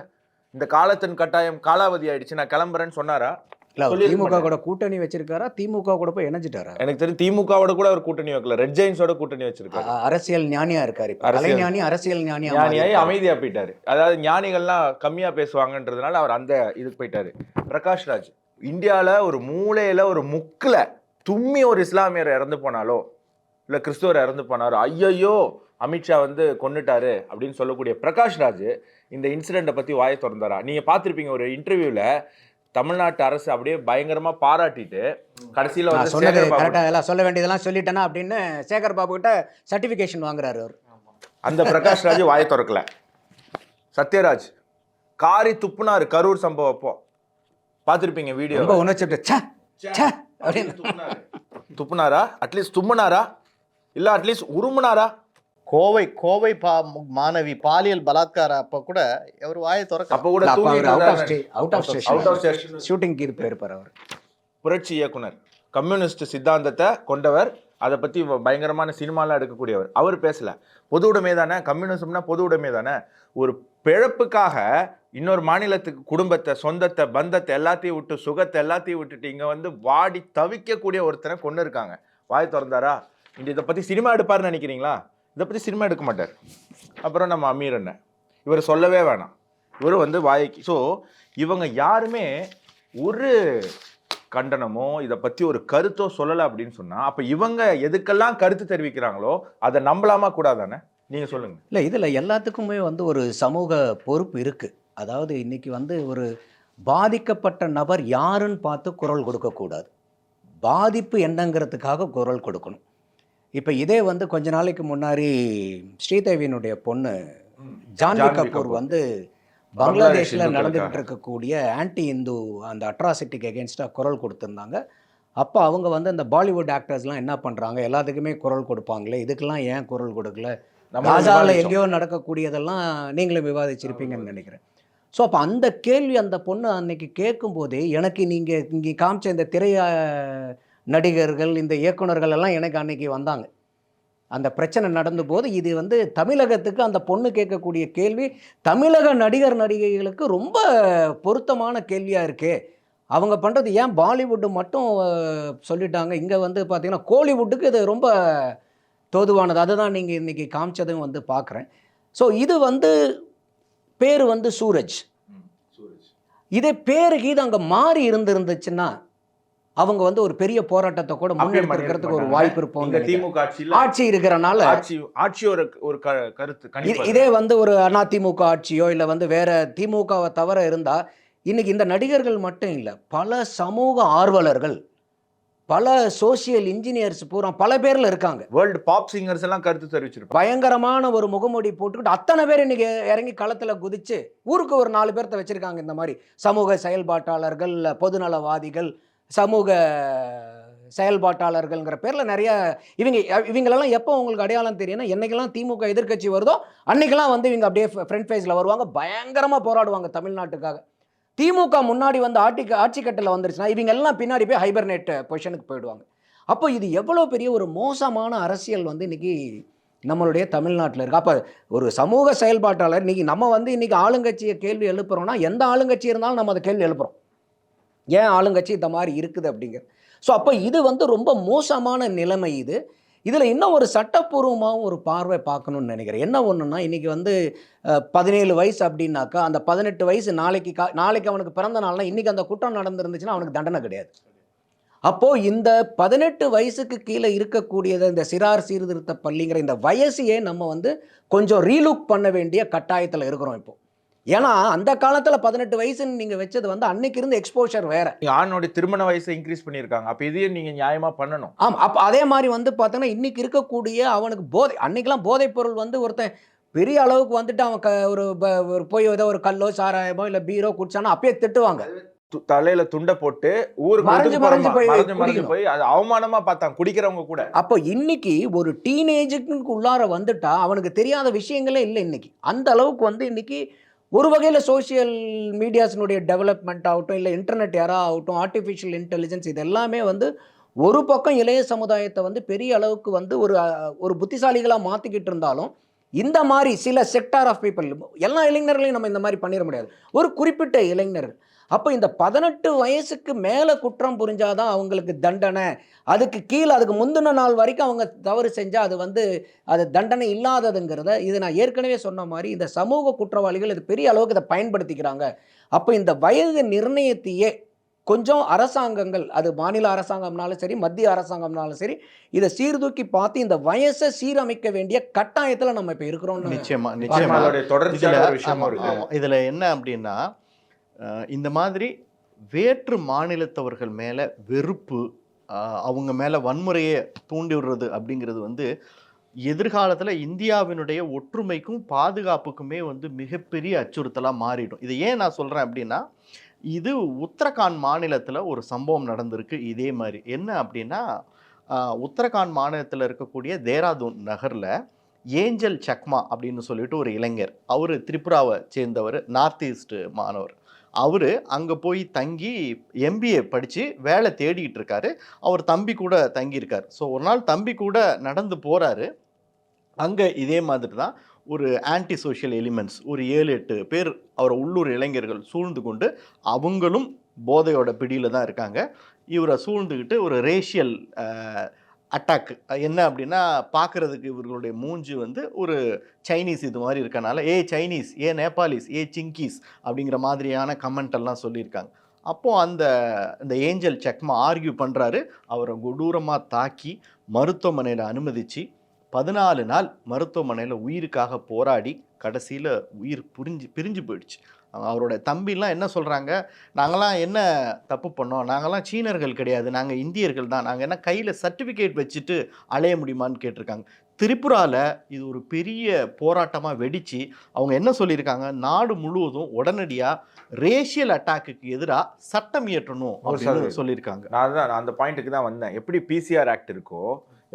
இந்த காலத்தின் கட்டாயம் காலாவதி ஆயிடுச்சு, நான் கிளம்புறேன்னு சொன்னாரா? திமுக கூட கூட்டணி வச்சிருக்காரா? திமுக கூட போய் இணைஞ்சிட்டாரா? எனக்கு தெரியும் திமுகவோட கூட அவர் கூட்டணி வைக்கல, ரெட் ஜெயின்ஸோட கூட்டணி வச்சிருக்காரு. அரசியல் ஞானியா இருக்காரு. அரசியல் ஞானியாய் அமைதியா போயிட்டாரு. அதாவது ஞானிகள்லாம் கம்மியா பேசுவாங்கன்றதுனால அவர் அந்த இதுக்கு போயிட்டாரு. பிரகாஷ்ராஜ், இந்தியாவில் ஒரு மூலையில ஒரு முக்கில் தும்மி ஒரு இஸ்லாமியர் இறந்து போனாலோ இல்லை கிறிஸ்துவர் இறந்து போனாரோ, ஐயோ அமித்ஷா வந்து கொண்டுட்டாரு அப்படின்னு சொல்லக்கூடிய பிரகாஷ்ராஜ் இந்த இன்சிடெண்ட்டை பற்றி வாயை திறந்தாரா? நீங்கள் பார்த்துருப்பீங்க ஒரு இன்டர்வியூவில் தமிழ்நாட்டு அரசு அப்படியே பயங்கரமாக பாராட்டிட்டு கடைசியில் வந்து சொல்ல வேண்டியதெல்லாம் சொல்லிட்டேனா அப்படின்னு சேகர் பாபு கிட்ட சர்டிஃபிகேஷன் வாங்குறாரு அவர். அந்த பிரகாஷ்ராஜ் வாயை திறக்கல. சத்யராஜ் காரி துப்புனாரு கரூர் சம்பவம் அப்போ, பார்த்துருப்பீங்க வீடியோ. துப்புனாரா? அட்லீஸ்ட் தும்முனாரா? இல்லை அட்லீஸ்ட் உருமுனாரா? கோவை மாணவி பாலியல் பலாத்காரம் அப்ப கூட அவர் வாயை திறக்க அப்ப கூட அப்ப அவர் தூங்கிட்டு out of Out of station station. ஷூட்டிங்க்கு இது போயிருப்பார் அவர். புரட்சி இயக்குனர், கம்யூனிஸ்ட் சித்தாந்தத்தை கொண்டவர், அதை பத்தி பயங்கரமான சினிமாலாம் எடுக்கக்கூடியவர். அவர் பேசல. பொது உடைமை தானே, கம்யூனிசம்னா பொது உடைமை தானே. ஒரு பிழப்புக்காக இன்னொரு மாநிலத்துக்கு குடும்பத்தை, சொந்தத்தை, பந்தத்தை எல்லாத்தையும் விட்டு, சுகத்தை எல்லாத்தையும் விட்டுட்டு இங்க வந்து வாடி தவிக்கக்கூடிய ஒருத்தனை கொண்டு இருக்காங்க. வாய் திறந்தாரா? இதை பத்தி சினிமா எடுப்பாருன்னு நினைக்கிறீங்களா? இதை பத்தி சினிமா எடுக்க மாட்டார். அப்புறம் நம்ம அமீர் அண்ணன், இவர் சொல்லவே வேணாம். இவர் வந்து வாய்க்கு. ஸோ இவங்க யாருமே ஒரு கண்டனமோ இதை பற்றி ஒரு கருத்தோ சொல்லலை அப்படின்னு சொன்னால், அப்போ இவங்க எதுக்கெல்லாம் கருத்து தெரிவிக்கிறாங்களோ அதை நம்பலாமா கூடாதானே? நீங்கள் சொல்லுங்கள். இல்லை, இதில் எல்லாத்துக்குமே வந்து ஒரு சமூக பொறுப்பு இருக்குது. அதாவது இன்றைக்கி வந்து ஒரு பாதிக்கப்பட்ட நபர் யாருன்னு பார்த்து குரல் கொடுக்கக்கூடாது, பாதிப்பு என்னங்கிறதுக்காக குரல் கொடுக்கணும். இப்போ இதே வந்து கொஞ்ச நாளைக்கு முன்னாடி ஸ்ரீதேவியினுடைய பொண்ணு ஜான்வி கபூர் வந்து பங்களாதேஷில் நடந்துகிட்டு இருக்கக்கூடிய ஆன்டி இந்து அந்த அட்ராசிட்டிக்கு எகென்ஸ்டாக குரல் கொடுத்துருந்தாங்க. அப்போ அவங்க வந்து அந்த பாலிவுட் ஆக்டர்ஸ்லாம் என்ன பண்ணுறாங்க, எல்லாத்துக்குமே குரல் கொடுப்பாங்களே, இதுக்கெல்லாம் ஏன் குரல் கொடுக்கல? காசாவில் எங்கேயோ நடக்கக்கூடியதெல்லாம் நீங்களும் விவாதிச்சிருப்பீங்கன்னு நினைக்கிறேன். ஸோ அப்போ அந்த கேள்வி அந்த பொண்ணு அன்னைக்கு கேட்கும்போதே எனக்கு நீங்கள் இங்கே காமிச்ச இந்த திரைய நடிகர்கள், இந்த இயக்குனர்கள் எல்லாம் எனக்கு அன்னைக்கு வந்தாங்க. அந்த பிரச்சனை நடந்தபோது இது வந்து தமிழகத்துக்கு அந்த பொண்ணு கேட்கக்கூடிய கேள்வி தமிழக நடிகர் நடிகைகளுக்கு ரொம்ப பொருத்தமான கேள்வியாக இருக்கே. அவங்க பண்ணுறது ஏன் பாலிவுட்டு மட்டும் சொல்லிட்டாங்க, இங்கே வந்து பார்த்திங்கன்னா கோலிவுட்டுக்கு இது ரொம்ப தோதுவானது. அதுதான் நீங்கள் இன்றைக்கி காமிச்சதும் வந்து பார்க்குறேன். ஸோ இது வந்து பேர் வந்து சூரஜ். இதே பேருக்கு இது அங்கே மாறி இருந்துச்சுன்னா அவங்க வந்து ஒரு பெரிய போராட்டத்தை கூட முன்னெடுக்கிறதுக்கு ஒரு வாய்ப்பு இருப்போம். திமுக ஆட்சி இருக்கிறனால ஆட்சி ஒரு கருத்து. இதே வந்து ஒரு அதிமுக ஆட்சியோ இல்லை வந்து வேற திமுகவை தவிர இருந்தால் இன்னைக்கு இந்த நடிகர்கள் மட்டும் இல்லை, பல சமூக ஆர்வலர்கள், பல சோசியல் இன்ஜினியர்ஸ் பூரா பல பேர்ல இருக்காங்க. வேர்ல்டு பாப் சிங்கர்ஸ் எல்லாம் கருத்து தெரிவிச்சிருப்பாங்க. பயங்கரமான ஒரு முகமூடி போட்டுக்கிட்டு அத்தனை பேர் இன்னைக்கு இறங்கி களத்துல குதிச்சு ஊருக்கு ஒரு 4 பேர்த்த வச்சிருக்காங்க. இந்த மாதிரி சமூக செயல்பாட்டாளர்கள், பொதுநலவாதிகள், சமூக செயல்பாட்டாளர்கள்ங்கிற பேரில் நிறைய இவங்களெல்லாம் எப்போ உங்களுக்கு அடையாளம் தெரியும்னா, என்னைக்கெல்லாம் திமுக எதிர்க்கட்சி வருதோ அன்னைக்கெல்லாம் வந்து இவங்க அப்படியே ஃப்ரண்ட் ஃபேஸில் வருவாங்க, பயங்கரமாக போராடுவாங்க தமிழ்நாட்டுக்காக. திமுக முன்னாடி வந்து ஆட்சி கட்டில் வந்துருச்சுன்னா இவங்க எல்லாம் பின்னாடி போய் ஹைபர்நெட் பொசிஷனுக்கு போயிடுவாங்க. அப்போ இது எவ்வளோ பெரிய ஒரு மோசமான அரசியல் வந்து இன்னைக்கு நம்மளுடைய தமிழ்நாட்டில் இருக்குது. அப்போ ஒரு சமூக செயல்பாட்டாளர் இன்னைக்கு நம்ம வந்து இன்னைக்கு ஆளுங்கட்சியை கேள்வி எழுப்புறோம்னா, எந்த ஆளுங்கட்சி இருந்தாலும் நம்ம அதை கேள்வி எழுப்புறோம், ஏன் ஆளுங்கட்சி இந்த மாதிரி இருக்குது அப்படிங்கிற. ஸோ அப்போ இது வந்து ரொம்ப மோசமான நிலைமை. இதில் இன்னும் ஒரு சட்டப்பூர்வமாகவும் ஒரு பார்வை பார்க்கணும்னு நினைக்கிறேன். என்ன ஒன்றுன்னா, இன்றைக்கி வந்து 17 வயசு அப்படின்னாக்கா அந்த 18 வயசு நாளைக்கு அவனுக்கு பிறந்த நாள்னா இன்றைக்கி அந்த குற்றம் நடந்துருந்துச்சுன்னா அவனுக்கு தண்டனை கிடையாது. அப்போது இந்த 18 வயசுக்கு கீழே இருக்கக்கூடியதை இந்த சிறார் சீர்திருத்த பள்ளிங்கிற இந்த வயசையே நம்ம வந்து கொஞ்சம் ரீலுக் பண்ண வேண்டிய கட்டாயத்தில் இருக்கிறோம் இப்போ. ஏன்னா அந்த காலத்தில் 18 வயசுன்னு நீங்கள் வச்சது வந்து அன்னைக்கு இருந்த எக்ஸ்போஷர் வேற. ஆணுடைய திருமண வயசை இன்க்ரீஸ் பண்ணியிருக்காங்க. அப்போ இதையே நீங்கள் நியாயமாக பண்ணணும். ஆமாம். அப்போ அதே மாதிரி வந்து பார்த்தோன்னா இன்னைக்கு இருக்கக்கூடிய அவனுக்கு அன்னைக்கெல்லாம் போதைப் பொருள் வந்து ஒருத்தன் பெரிய அளவுக்கு வந்துட்டு அவன் ஒரு போய் ஏதோ ஒரு கல்லோ சாராயமோ இல்லை பீரோ குடிச்சானா அப்பயே திட்டுவாங்க. தலையில துண்டை போட்டு ஊருக்கு மறைஞ்சு போய் அது அவமானமா பார்த்தாங்க குடிக்கிறவங்க கூட. அப்போ இன்னைக்கு ஒரு டீனேஜுக்கு உள்ளார வந்துட்டா அவனுக்கு தெரியாத விஷயங்களே இல்லை. இன்னைக்கு அந்த அளவுக்கு வந்து இன்னைக்கு ஒரு வகையில் சோசியல் மீடியாஸினுடைய டெவலப்மெண்ட் ஆகட்டும், இல்லை இன்டர்நெட் யாரா ஆகட்டும், ஆர்டிஃபிஷியல் இன்டெலிஜென்ஸ், இது எல்லாமே வந்து ஒரு பக்கம் இளைய சமுதாயத்தை வந்து பெரிய அளவுக்கு வந்து ஒரு புத்திசாலிகளாக மாற்றிக்கிட்டு இருந்தாலும், இந்த மாதிரி சில செக்டார் ஆஃப் பீப்புள், எல்லா இளைஞர்களையும் நம்ம இந்த மாதிரி பண்ணிட முடியாது, ஒரு குறிப்பிட்ட இளைஞர்கள். அப்போ இந்த 18 வயசுக்கு மேலே குற்றம் புரிஞ்சாதான் அவங்களுக்கு தண்டனை, அதுக்கு கீழே அதுக்கு முந்தின நாள் வரைக்கும் அவங்க தவறு செஞ்சால் அது தண்டனை இல்லாததுங்கிறத இது நான் ஏற்கனவே சொன்ன மாதிரி இந்த சமூக குற்றவாளிகள் இது பெரிய அளவுக்கு இதை பயன்படுத்திக்கிறாங்க. அப்போ இந்த வயது நிர்ணயத்தையே கொஞ்சம் அரசாங்கங்கள், அது மாநில அரசாங்கம்னாலும் சரி, மத்திய அரசாங்கம்னாலும் சரி, இதை சீர்தூக்கி பார்த்து இந்த வயசை சீரமைக்க வேண்டிய கட்டாயத்தில் நம்ம இப்போ இருக்கிறோம். நிச்சயமா இதில் என்ன அப்படின்னா, இந்த மாதிரி வேற்று மாநிலத்தவர்கள் மேலே வெறுப்பு, அவங்க மேலே வன்முறையை தூண்டி விடுறது அப்படிங்கிறது வந்து எதிர்காலத்தில் இந்தியாவினுடைய ஒற்றுமைக்கும் பாதுகாப்புக்குமே வந்து மிகப்பெரிய அச்சுறுத்தலாக மாறிடும். இதை ஏன் நான் சொல்கிறேன் அப்படின்னா, இது உத்தரகாண்ட் மாநிலத்தில் ஒரு சம்பவம் நடந்திருக்கு இதே மாதிரி. என்ன அப்படின்னா, உத்தரகாண்ட் மாநிலத்தில் இருக்கக்கூடிய தேராதூன் நகரில் ஏஞ்சல் சக்மா அப்படின்னு சொல்லிட்டு ஒரு இளைஞர், அவர் திரிபுராவை சேர்ந்தவர், நார்த் ஈஸ்ட் மாணவர். அவர் அங்கே போய் தங்கி எம்பிஏ படித்து வேலை தேடிக்கிட்டு இருக்காரு. அவர் தம்பி கூட தங்கியிருக்கார். ஸோ ஒரு நாள் தம்பி கூட நடந்து போகிறாரு. அங்கே இதே மாதிரி தான் ஒரு ஆன்டி சோஷியல் எலிமெண்ட்ஸ் ஒரு 7-8 பேர் அவரை உள்ளூர் இளைஞர்கள் சூழ்ந்து கொண்டு, அவங்களும் போதையோட பிடியில் தான் இருக்காங்க. இவரை சூழ்ந்துக்கிட்டு ஒரு ரேஷியல் அட்டாக், என்ன அப்படின்னா பார்க்குறதுக்கு இவர்களுடைய மூஞ்சி வந்து ஒரு சைனீஸ் இது மாதிரி இருக்கனால, ஏ சைனீஸ், ஏ நேபாளிஸ், ஏ சிங்கீஸ் அப்படிங்கிற மாதிரியான கமெண்ட் எல்லாம் சொல்லியிருக்காங்க. அப்போது அந்த ஏஞ்சல் சக்மா ஆர்கியூ பண்ணுறாரு. அவரை கொடூரமாக தாக்கி மருத்துவமனையில் அனுமதித்து 14 நாள் மருத்துவமனையில் உயிருக்காக போராடி கடைசியில் உயிர் பிரிஞ்சு போயிடுச்சு. அவரோட தம்பிலாம் என்ன சொல்கிறாங்க, நாங்களாம் என்ன தப்பு பண்ணோம், நாங்களாம் சீனர்கள் கிடையாது, நாங்கள் இந்தியர்கள் தான், நாங்கள் என்ன கையில் சர்டிஃபிகேட் வச்சுட்டு அலைய முடியுமான்னு கேட்டிருக்காங்க. திரிபுராவில் இது ஒரு பெரிய போராட்டமாக வெடித்து அவங்க என்ன சொல்லியிருக்காங்க, நாடு முழுவதும் உடனடியாக ரேஷியல் அட்டாக்குக்கு எதிராக சட்டம் இயற்றணும் அப்படின்னு சொல்லியிருக்காங்க. நான் அந்த பாயிண்ட்டுக்கு தான் வந்தேன். எப்படி பிசிஆர் ஆக்ட் இருக்கோ,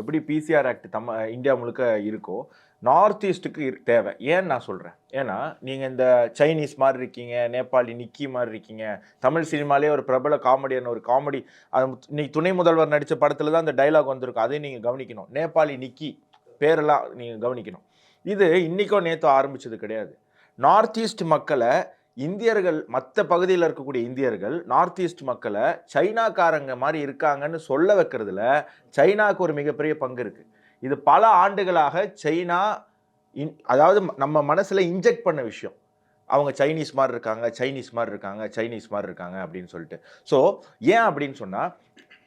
எப்படி பிசிஆர் ஆக்ட் இந்தியா முழுக்க இருக்கோ, நார்த் ஈஸ்ட்டுக்கு தேவை. ஏன்னு நான் சொல்கிறேன், ஏன்னா நீங்கள் இந்த சைனீஸ் மாதிரி இருக்கீங்க, நேபாளி நிக்கி மாதிரி இருக்கீங்க. தமிழ் சினிமாலே ஒரு பிரபல காமெடியான ஒரு காமெடி, அது இன்னைக்கு துணை முதல்வர் நடித்த படத்தில் தான் அந்த டைலாக் வந்திருக்கும். அதையும் நீங்கள் கவனிக்கணும். நேபாளி நிக்கி பேரெல்லாம் நீங்கள் கவனிக்கணும். இது இன்றைக்கோ நேற்றோ ஆரம்பித்தது கிடையாது. நார்த் ஈஸ்ட் மக்களை இந்தியர்கள், மற்ற பகுதியில் இருக்கக்கூடிய இந்தியர்கள் நார்த் ஈஸ்ட் மக்களை சைனாக்காரங்க மாதிரி இருக்காங்கன்னு சொல்ல வைக்கிறதுல சைனாவுக்கு ஒரு மிகப்பெரிய பங்கு இருக்குது. இது பல ஆண்டுகளாக சைனா அதாவது நம்ம மனசில் இன்ஜெக்ட் பண்ண விஷயம். அவங்க சைனீஸ் மாதிரி இருக்காங்க, சைனீஸ் மாதிரி இருக்காங்க, சைனீஸ் மாதிரி இருக்காங்க அப்படின்னு சொல்லிட்டு. ஸோ ஏன் அப்படின்னு சொன்னால்,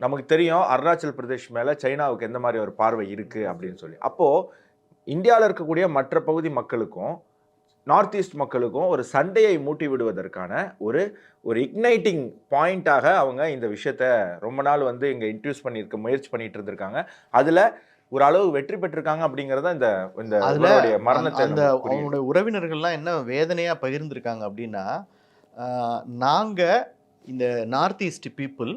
நமக்கு தெரியும் அருணாச்சல் பிரதேஷ் மேலே சைனாவுக்கு எந்த மாதிரி ஒரு பார்வை இருக்குது அப்படின்னு சொல்லி. அப்போது இந்தியாவில் இருக்கக்கூடிய மற்ற பகுதி மக்களுக்கும் நார்த் ஈஸ்ட் மக்களுக்கும் ஒரு சண்டையை மூட்டி விடுவதற்கான ஒரு இக்னைட்டிங் பாயிண்ட்டாக அவங்க இந்த விஷயத்த ரொம்ப நாள் வந்து இங்கே இன்ட்ரடியூஸ் முயற்சி பண்ணிட்டு இருந்திருக்காங்க. அதில் ஒரு அளவு வெற்றி பெற்றிருக்காங்க அப்படிங்கிறத இந்த மரணத்தை அவங்களுடைய உறவினர்கள்லாம் என்ன வேதனையாக பகிர்ந்திருக்காங்க அப்படின்னா, நாங்கள் இந்த நார்த் ஈஸ்ட் பீப்புள்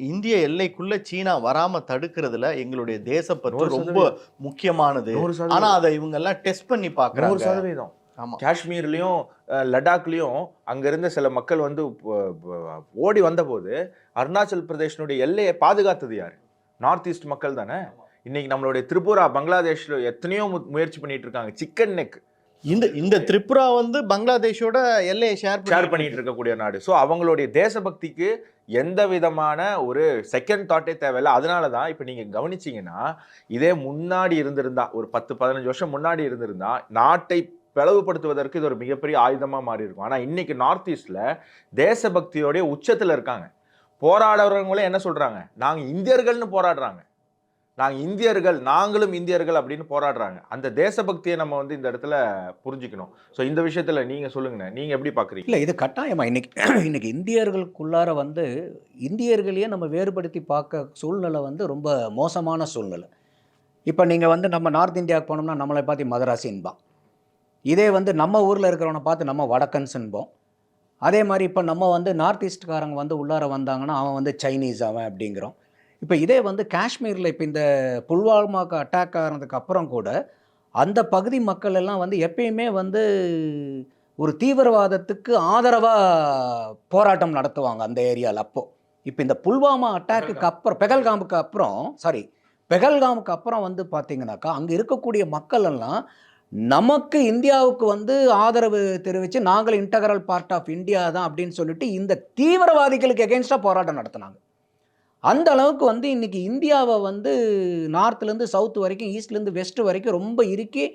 இந்திய எல்லைக்குள்ள சீனா வராம தடுக்கிறதுல எங்களுடைய தேசப்பற்று ரொம்ப முக்கியமானது. ஆனா அதை இவங்க எல்லாம் டெஸ்ட் பண்ணி பார்க்கறாங்க. 100%. ஆமா, காஷ்மீர்லயும் லடாக்லயும் அங்க இருந்த சில மக்கள் வந்து ஓடி வந்த போது அருணாச்சல் பிரதேஷனுடைய எல்லையை பாதுகாத்தது யாரு? நார்த் ஈஸ்ட் மக்கள் தானே. இன்னைக்கு நம்மளுடைய திரிபுரா, பங்களாதேஷ்ல எத்தனையோ முயற்சி பண்ணிட்டு இருக்காங்க. சிக்கன் நெக், இந்த திரிபுரா வந்து பங்களாதேஷோட எல்லையை ஷேர் பண்ணிட்டு இருக்கக்கூடிய நாடு. ஸோ அவங்களுடைய தேசபக்திக்கு எந்த விதமான ஒரு செகண்ட் தாட்டே தேவையில்லை. அதனால தான் இப்போ நீங்கள் கவனிச்சிங்கன்னா, இதே முன்னாடி இருந்திருந்தா, ஒரு 10-15 வருஷம் முன்னாடி இருந்திருந்தா, நாட்டை பிளவுபடுத்துவதற்கு இது ஒரு மிகப்பெரிய ஆயுதமாக மாறி இருக்கும். ஆனால் இன்னைக்கு நார்த் ஈஸ்டில் தேசபக்தியோடைய உச்சத்தில் இருக்காங்க. போராடுறவங்களே என்ன சொல்கிறாங்க, நாங்கள் இந்தியர்கள்னு போராடுறாங்க. நாங்கள் இந்தியர்கள், நாங்களும் இந்தியர்கள் அப்படின்னு போராடுறாங்க. அந்த தேசபக்தியை நம்ம வந்து இந்த இடத்துல புரிஞ்சுக்கணும். ஸோ இந்த விஷயத்தில் நீங்கள் சொல்லுங்கண்ணே, நீங்கள் எப்படி பார்க்குறீங்க? இல்லை, இது கட்டாயமாக இன்னைக்கு இந்தியர்களுக்குள்ளார வந்து இந்தியர்களையே நம்ம வேறுபடுத்தி பார்க்க சூழ்நிலை வந்து ரொம்ப மோசமான சூழ்நிலை. இப்போ நீங்கள் வந்து நம்ம நார்த் இந்தியாவுக்கு போனோம்னா நம்மளை பார்த்து மதராசின்பான். இதே வந்து நம்ம ஊரில் இருக்கிறவனை பார்த்து நம்ம வடக்கன்ஸுன்போம். அதே மாதிரி இப்போ நம்ம வந்து நார்த் ஈஸ்ட்காரங்க வந்து உள்ளார வந்தாங்கன்னா அவன் வந்து சைனீஸ் அவன் அப்படிங்கிறோம். இப்போ இதே வந்து காஷ்மீரில் இப்போ இந்த புல்வாமாக்கு அட்டாக் ஆனதுக்கு அப்புறம் கூட அந்த பகுதி மக்கள் எல்லாம் வந்து எப்பயுமே வந்து ஒரு தீவிரவாதத்துக்கு ஆதரவாக போராட்டம் நடத்துவாங்க அந்த ஏரியாவில். அப்போது இப்போ இந்த புல்வாமா அட்டாக்குக்கு அப்புறம் பெகல்காமுக்கு அப்புறம் வந்து பார்த்தீங்கன்னாக்கா அங்கே இருக்கக்கூடிய மக்கள் எல்லாம் நமக்கு இந்தியாவுக்கு வந்து ஆதரவு தெரிவித்து நாங்கள் இன்டகரல் பார்ட் ஆஃப் இந்தியா தான் அப்படின்னு சொல்லிட்டு இந்த தீவிரவாதிகளுக்கு எகென்ஸ்டாக போராட்டம் நடத்தினாங்க. அந்த அளவுக்கு வந்து இன்றைக்கி இந்தியாவை வந்து நார்த்துலேருந்து சவுத் வரைக்கும், ஈஸ்ட்லேருந்து வெஸ்ட் வரைக்கும் ரொம்ப இறுக்கி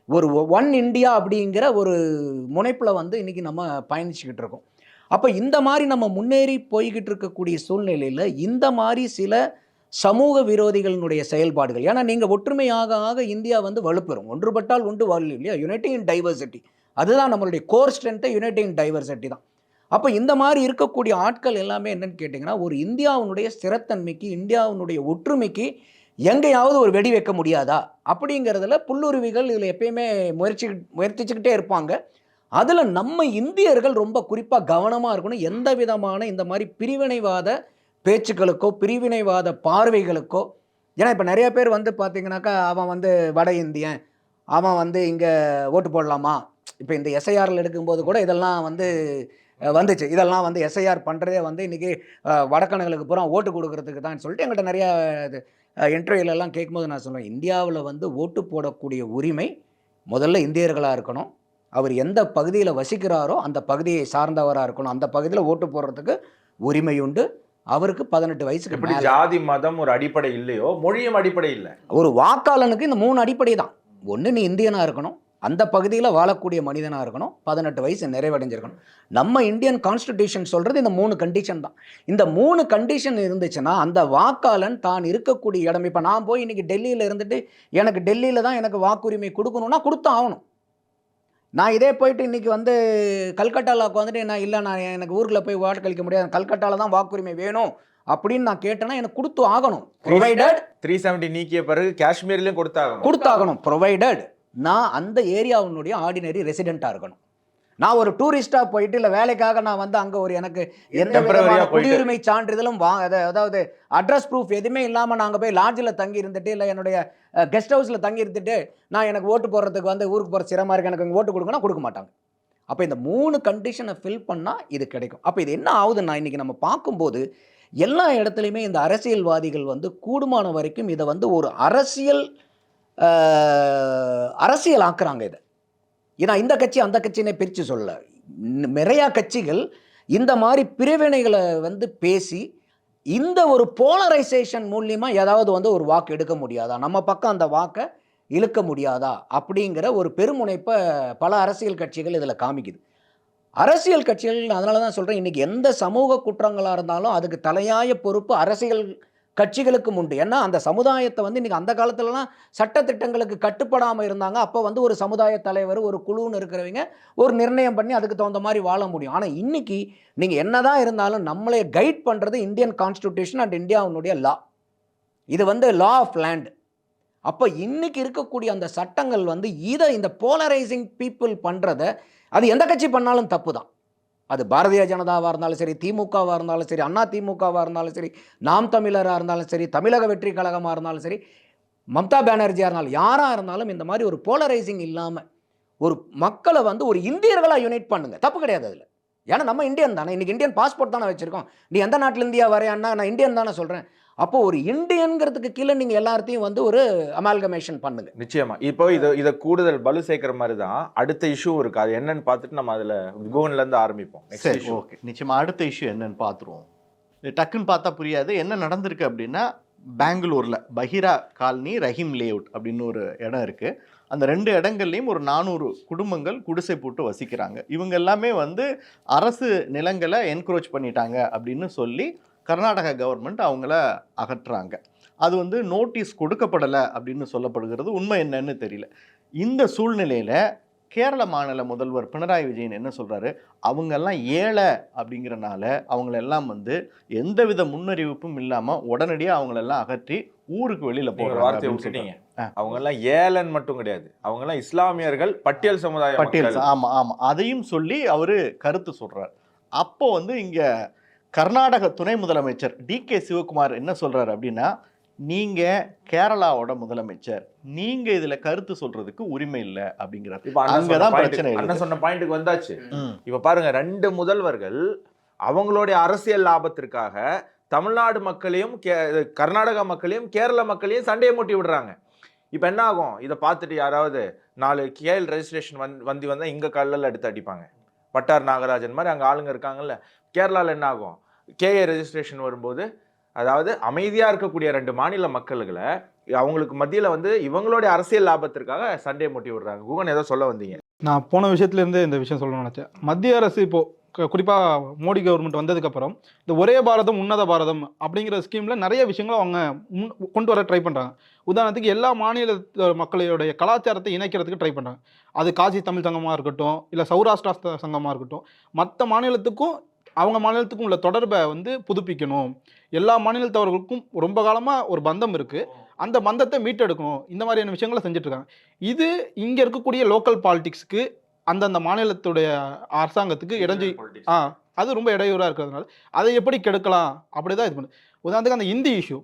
ஒரு ஒன் இந்தியா அப்படிங்கிற ஒரு முனைப்பில் வந்து இன்றைக்கி நம்ம பயணிச்சுக்கிட்டு இருக்கோம். அப்போ இந்த மாதிரி நம்ம முன்னேறி போய்கிட்டு இருக்கக்கூடிய சூழ்நிலையில் இந்த மாதிரி சில சமூக விரோதிகளினுடைய செயல்பாடுகள், ஏன்னா நீங்கள் ஒற்றுமையாக ஆக இந்தியா வந்து வலுப்பெறும். ஒன்றுபட்டால் உண்டு வாழ்வு இல்லையா, யுனைட்டிங் இன் டைவர்சிட்டி. அதுதான் நம்மளுடைய கோர் ஸ்ட்ரென்த்தை, யுனைட்டிங் இன் டைவர்சிட்டி தான். அப்போ இந்த மாதிரி இருக்கக்கூடிய ஆட்கள் எல்லாமே என்னன்னு கேட்டிங்கன்னா, ஒரு இந்தியாவினுடைய ஸ்திரத்தன்மைக்கு, இந்தியாவினுடைய ஒற்றுமைக்கு எங்கேயாவது ஒரு வெடி வைக்க முடியாதா அப்படிங்கிறதுல புல்லுருவிகள் இதில் எப்பயுமே முயற்சிச்சுக்கிட்டே இருப்பாங்க. அதில் நம்ம இந்தியர்கள் ரொம்ப குறிப்பாக கவனமாக இருக்கணும். எந்த விதமான இந்த மாதிரி பிரிவினைவாத பேச்சுக்களுக்கோ பிரிவினைவாத பார்வைகளுக்கோ ஏன்னா இப்போ நிறைய பேர் வந்து பார்த்தீங்கன்னாக்கா அவன் வந்து வட இந்தியன், அவன் வந்து இங்கே ஓட்டு போடலாமா, இப்போ இந்த எஸ்ஐஆரில் எடுக்கும்போது கூட இதெல்லாம் வந்து வந்துச்சு. இதெல்லாம் வந்து எஸ்ஐஆர் பண்ணுறதே வந்து இன்றைக்கி வடக்கணுகளுக்கு பூரா ஓட்டு கொடுக்கறதுக்கு தான் சொல்லிட்டு எங்கள்கிட்ட நிறையா இது இன்டர்வியூலெல்லாம் கேட்கும்போது நான் சொல்லுவேன், இந்தியாவில் வந்து ஓட்டு போடக்கூடிய உரிமை முதல்ல இந்தியர்களாக இருக்கணும். அவர் எந்த பகுதியில் வசிக்கிறாரோ அந்த பகுதியை சார்ந்தவராக இருக்கணும். அந்த பகுதியில் ஓட்டு போடுறதுக்கு உரிமை உண்டு. அவருக்கு 18 வயசுக்கு எப்படி மேல. ஜாதி மதம் ஒரு அடிப்படை இல்லையோ, மொழியும் அடிப்படை இல்லை. ஒரு வாக்காளனுக்கு இந்த 3 அடிப்படை தான். ஒன்று, நீ இந்தியனாக இருக்கணும், அந்த பகுதியில் வாழக்கூடிய மனிதனாக இருக்கணும், 18 வயசு நிறைவடைஞ்சிருக்கணும். நம்ம இந்தியன் கான்ஸ்டிடியூஷன் சொல்கிறது இந்த 3 கண்டிஷன் தான். இந்த 3 கண்டிஷன் இருந்துச்சுன்னா அந்த வாக்காளன் தான் இருக்கக்கூடிய இடம், இப்போ நான் போய் இன்றைக்கி டெல்லியில் இருந்துட்டு எனக்கு டெல்லியில் தான் எனக்கு வாக்குரிமை கொடுக்கணும்னா கொடுத்து ஆகணும். நான் இதே போயிட்டு இன்றைக்கி வந்து கல்கட்டாவில் உட்காந்துட்டு நான் எனக்கு ஊரில் போய் வாக்களிக்க முடியாது, கல்கட்டாவில் தான் வாக்குரிமை வேணும் அப்படின்னு நான் கேட்டேன்னா எனக்கு கொடுத்து ஆகணும். ப்ரொவைடட் 370 நீக்கிய பிறகு காஷ்மீர்லயும் கொடுத்தாகணும். ப்ரொவைடட் நான் அந்த ஏரியாவினுடைய ஆர்டினரி ரெசிடெண்ட்டாக இருக்கணும். நான் ஒரு டூரிஸ்ட்டாக போயிட்டு இல்லை வேலைக்காக நான் வந்து அங்கே ஒரு எனக்கு எந்த விதமான குடியுரிமை சான்றிதழும் அதாவது அட்ரஸ் ப்ரூஃப் எதுவுமே இல்லாமல் நாங்கள் போய் லாட்ஜில் தங்கி இருந்துட்டு இல்லை என்னுடைய கெஸ்ட் ஹவுஸில் தங்கி இருந்துட்டு நான் எனக்கு ஓட்டு போடுறதுக்கு வந்து ஊருக்கு போகிற சிரமமாக இருக்குது, எனக்கு இங்கே ஓட்டு கொடுக்கணும், கொடுக்க மாட்டாங்க. அப்போ இந்த 3 கண்டிஷனை ஃபில் பண்ணால் இது கிடைக்கும். அப்போ இது என்ன ஆகுதுன்னா இன்றைக்கி நம்ம பார்க்கும்போது எல்லா இடத்துலையுமே இந்த அரசியல்வாதிகள் வந்து கூடுமான வரைக்கும் இதை வந்து ஒரு அரசியல் ஆக்குறாங்க இதை. ஏன்னா இந்த கட்சி அந்த கட்சினே பிரித்து சொல்ல, நிறையா கட்சிகள் இந்த மாதிரி பிரிவினைகளை வந்து பேசி இந்த ஒரு போலரைசேஷன் மூலியமாக ஏதாவது வந்து ஒரு வாக்கு எடுக்க முடியாதா, நம்ம பக்கம் அந்த வாக்கை இழுக்க முடியாதா அப்படிங்கிற ஒரு பெருமுனைப்பை பல அரசியல் கட்சிகள் இதில் காமிக்குது. அரசியல் கட்சிகள் அதனால தான் சொல்கிறேன், இன்றைக்கி எந்த சமூக குற்றங்களாக இருந்தாலும் அதுக்கு தலையாய பொறுப்பு அரசியல் கட்சிகளுக்கும் உண்டு. ஏன்னா அந்த சமுதாயத்தை வந்து இன்றைக்கி அந்த காலத்துலலாம் சட்டத்திட்டங்களுக்கு கட்டுப்படாமல் இருந்தாங்க. அப்போ வந்து ஒரு சமுதாய தலைவர் ஒரு குழுன்னு இருக்கிறவங்க ஒரு நிர்ணயம் பண்ணி அதுக்கு தகுந்த மாதிரி வாழ முடியும். ஆனால் இன்றைக்கி நீங்கள் என்ன தான் இருந்தாலும் நம்மளை கைட் பண்ணுறது இந்தியன் கான்ஸ்டிடியூஷன் அண்ட் இந்தியாவுடைய லா. இது வந்து லா ஆஃப் லேண்ட். அப்போ இன்றைக்கி இருக்கக்கூடிய அந்த சட்டங்கள் வந்து இந்த போலரைசிங் பீப்புள் பண்ணுறதை அது எந்த கட்சி பண்ணாலும் தப்பு தான். அது பாரதிய ஜனதாவாக இருந்தாலும் சரி, திமுகவாக இருந்தாலும் சரி, அண்ணா திமுகவாக இருந்தாலும் சரி, நாம் தமிழராக இருந்தாலும் சரி, தமிழக வெற்றி கழகமாக இருந்தாலும் சரி, மம்தா பானர்ஜியாக இருந்தாலும் யாராக இருந்தாலும் இந்த மாதிரி ஒரு போலரைசிங் இல்லாமல் ஒரு மக்களை வந்து ஒரு இந்தியர்களாக யுனைட் பண்ணுங்க. தப்பு கிடையாது அதில். ஏன்னா நம்ம இந்தியன் தானே, இன்றைக்கி இந்தியன் பாஸ்போர்ட் தானே வச்சுருக்கோம். நீ எந்த நாட்டில் இந்தியா வரையான்னா நான் இந்தியன் தானே சொல்கிறேன். அப்போ ஒரு இந்தியன்கிறதுக்கு கீழே நீங்கள் எல்லாத்தையும் வந்து ஒரு அமால்கமேஷன் பண்ணுங்க. நிச்சயமா. இப்போ இதை கூடுதல் பலு சேர்க்கிற மாதிரி தான் அடுத்த இஷ்யூ இருக்கு. அது என்னன்னு பார்த்துட்டு நம்ம அதில் கோவன்லேருந்து ஆரம்பிப்போம். சரி, ஓகே. நிச்சயமா அடுத்த இஷ்யூ என்னன்னு பார்த்துருவோம். டக்குன்னு பார்த்தா புரியாது. என்ன நடந்திருக்கு அப்படின்னா, பெங்களூரில் பஹிரா காலனி, ரஹீம் லேஅவுட் அப்படின்னு ஒரு இடம் இருக்குது. அந்த 2 இடங்கள்லையும் ஒரு 400 குடும்பங்கள் குடிசை போட்டு வசிக்கிறாங்க. இவங்க எல்லாமே வந்து அரசு நிலங்களை என்க்ரோச் பண்ணிட்டாங்க அப்படின்னு சொல்லி கர்நாடகா கவர்மெண்ட் அவங்கள அகற்றுறாங்க. அது வந்து நோட்டீஸ் கொடுக்கப்படலை அப்படின்னு சொல்லப்படுகிறது. உண்மை என்னன்னு தெரியல. இந்த சூழ்நிலையில் கேரள மாநில முதல்வர் பினராயி விஜயன் என்ன சொல்கிறாரு, அவங்கெல்லாம் ஏழை அப்படிங்கிறனால அவங்களெல்லாம் வந்து எந்தவித முன்னறிவிப்பும் இல்லாமல் உடனடியாக அவங்களெல்லாம் அகற்றி ஊருக்கு வெளியில் போகிற வார்த்தையை விட்டுட்டீங்க. அவங்கெல்லாம் ஏழன் மட்டும் கிடையாது, அவங்கெல்லாம் இஸ்லாமியர்கள், பட்டியல் சமுதாயம், பட்டியல். ஆமாம் ஆமாம், அதையும் சொல்லி அவர் கருத்து சொல்கிறார். அப்போ வந்து இங்கே கர்நாடக துணை முதலமைச்சர் டிகே சிவகுமார் என்ன சொல்கிறார் அப்படின்னா, நீங்கள் கேரளாவோட முதலமைச்சர், நீங்கள் இதில் கருத்து சொல்கிறதுக்கு உரிமை இல்லை அப்படிங்கிறார். இப்போ அங்கதான் பிரச்சனை. அண்ணன் சொன்ன பாயிண்ட்டுக்கு வந்தாச்சு. இப்போ பாருங்க, 2 முதல்வர்கள் அவங்களுடைய அரசியல் லாபத்திற்காக தமிழ்நாடு மக்களையும் கர்நாடகா மக்களையும் கேரள மக்களையும் சண்டையை மூட்டி விடுறாங்க. இப்போ என்ன ஆகும், இதை பார்த்துட்டு யாராவது 4 கேஎல் ரெஜிஸ்ட்ரேஷன் வந்தால் இங்கே கல்லில் எடுத்து அடிப்பாங்க. பட்டார் நாகராஜன் மாதிரி அங்கே ஆளுங்க இருக்காங்கல்ல. கேரளாவில் என்ன ஆகும், கேஏ ரெஜிஸ்ட்ரேஷன் வரும்போது, அதாவது அமைதியாக இருக்கக்கூடிய 2 மாநில மக்கள்களை அவங்களுக்கு மத்தியில் வந்து இவங்களுடைய அரசியல் லாபத்திற்காக சண்டையை மூட்டி விடுறாங்க. குகன் ஏதோ சொல்ல வந்தீங்க. நான் போன விஷயத்துலேருந்து இந்த விஷயம் சொல்லணும்னு நினச்சேன். மத்திய அரசு இப்போது குறிப்பாக மோடி கவர்மெண்ட் வந்ததுக்கப்புறம் இந்த ஒரே பாரதம் உன்னத பாரதம் அப்படிங்கிற ஸ்கீமில் நிறைய விஷயங்களை அவங்க கொண்டு வர ட்ரை பண்ணுறாங்க. உதாரணத்துக்கு எல்லா மாநில மக்களுடைய கலாச்சாரத்தை இணைக்கிறதுக்கு ட்ரை பண்ணுறாங்க. அது காசி தமிழ் சங்கமாக இருக்கட்டும், இல்லை சௌராஷ்டிரா சங்கமாக இருக்கட்டும், மற்ற மாநிலத்துக்கும் அவங்க மாநிலத்துக்கும் உள்ள தொடர்பை வந்து புதுப்பிக்கணும். எல்லா மாநிலத்தவர்களுக்கும் ரொம்ப காலமாக ஒரு பந்தம் இருக்குது, அந்த பந்தத்தை மீட்டெடுக்கணும். இந்த மாதிரியான விஷயங்களை செஞ்சுட்ருக்காங்க. இது இங்கே இருக்கக்கூடிய லோக்கல் பாலிடிக்ஸ்க்கு, அந்தந்த மாநிலத்துடைய அரசாங்கத்துக்கு அது ரொம்ப இடையூறாக இருக்கிறதுனால அதை எப்படி கெடுக்கலாம் அப்படி தான் இது பண்ணு. உதாரணத்துக்கு அந்த இந்தி இஷ்யூ,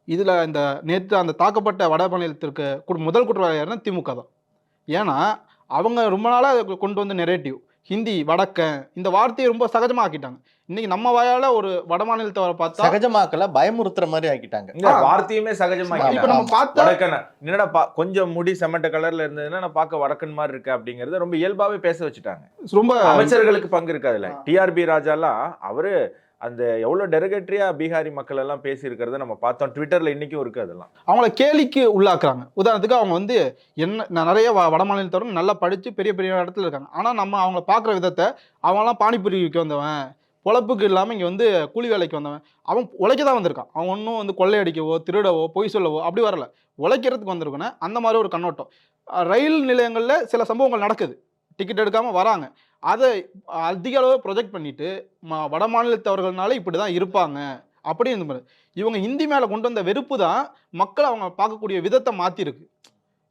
இதில் இந்த நேற்று அந்த தாக்கப்பட்ட வட மாநிலத்திற்கு முதல் குற்றவாளியாருன்னா திமுக தான். ஏன்னா அவங்க ரொம்ப நாளாக கொண்டு வந்த நெரேட்டிவ் ஹிந்தி வடக்கன் இந்த வார்த்தையை ரொம்ப சகஜமாக ஆக்கிட்டாங்க. இன்னைக்கு நம்ம வாயால ஒரு வட மாநிலத்தவரை பார்த்தா சகஜமாக்கல, பயமுறுத்துற மாதிரி ஆக்கிட்டாங்க. இந்த வார்த்தையுமே சகஜமா இப்ப நம்ம பார்த்தா வடக்கன் என்னடா கொஞ்சம் முடி செம்மட்ட கலர்ல இருந்ததுன்னா நான் பார்க்க வடக்கன் மாதிரி இருக்கு அப்படிங்கறத ரொம்ப இயல்பாவே பேச வச்சுட்டாங்க. ரொம்ப அமைச்சர்களுக்கு பங்கு இருக்கு அதுல. டிஆர்பி ராஜாலாம் அவரு அந்த எவ்வளவு டெரிகேட்டரியா பீகாரி மக்கள் எல்லாம் பேசி இருக்கிறத நம்ம பார்த்தோம். ட்விட்டர்ல இன்னைக்கும் இருக்கு அதெல்லாம். அவங்கள கேலிக்கு உள்ளாக்குறாங்க. உதாரணத்துக்கு அவங்க வந்து நிறைய வட மாநிலத்தவர்கள் நல்லா படிச்சு பெரிய பெரிய இடத்துல இருக்காங்க. ஆனா நம்ம அவங்கள பார்க்குற விதத்தை, அவங்களாம் பானிபூரி விற்க வந்தவன், பொழப்புக்கு இல்லாமல் இங்கே வந்து கூலி வேலைக்கு வந்தவன், அவன் உழைக்க தான் வந்திருக்கான். அவன் ஒன்றும் வந்து கொள்ளையடிக்கவோ திருடவோ பொய் சொல்லவோ அப்படி வரல, உழைக்கிறதுக்கு வந்திருக்கணும். அந்த மாதிரி ஒரு கண்ணோட்டம். ரயில் நிலையங்களில் சில சம்பவங்கள் நடக்குது, டிக்கெட் எடுக்காமல் வராங்க. அதை அதிக அளவு ப்ரொஜெக்ட் பண்ணிட்டு வட மாநிலத்தவர்கள்னால இப்படி தான் இருப்பாங்க அப்படின்னு. இவங்க ஹிந்தி மேலே கொண்டு வந்த வெறுப்பு தான் மக்கள் அவங்க பார்க்கக்கூடிய விதத்தை மாற்றிருக்கு.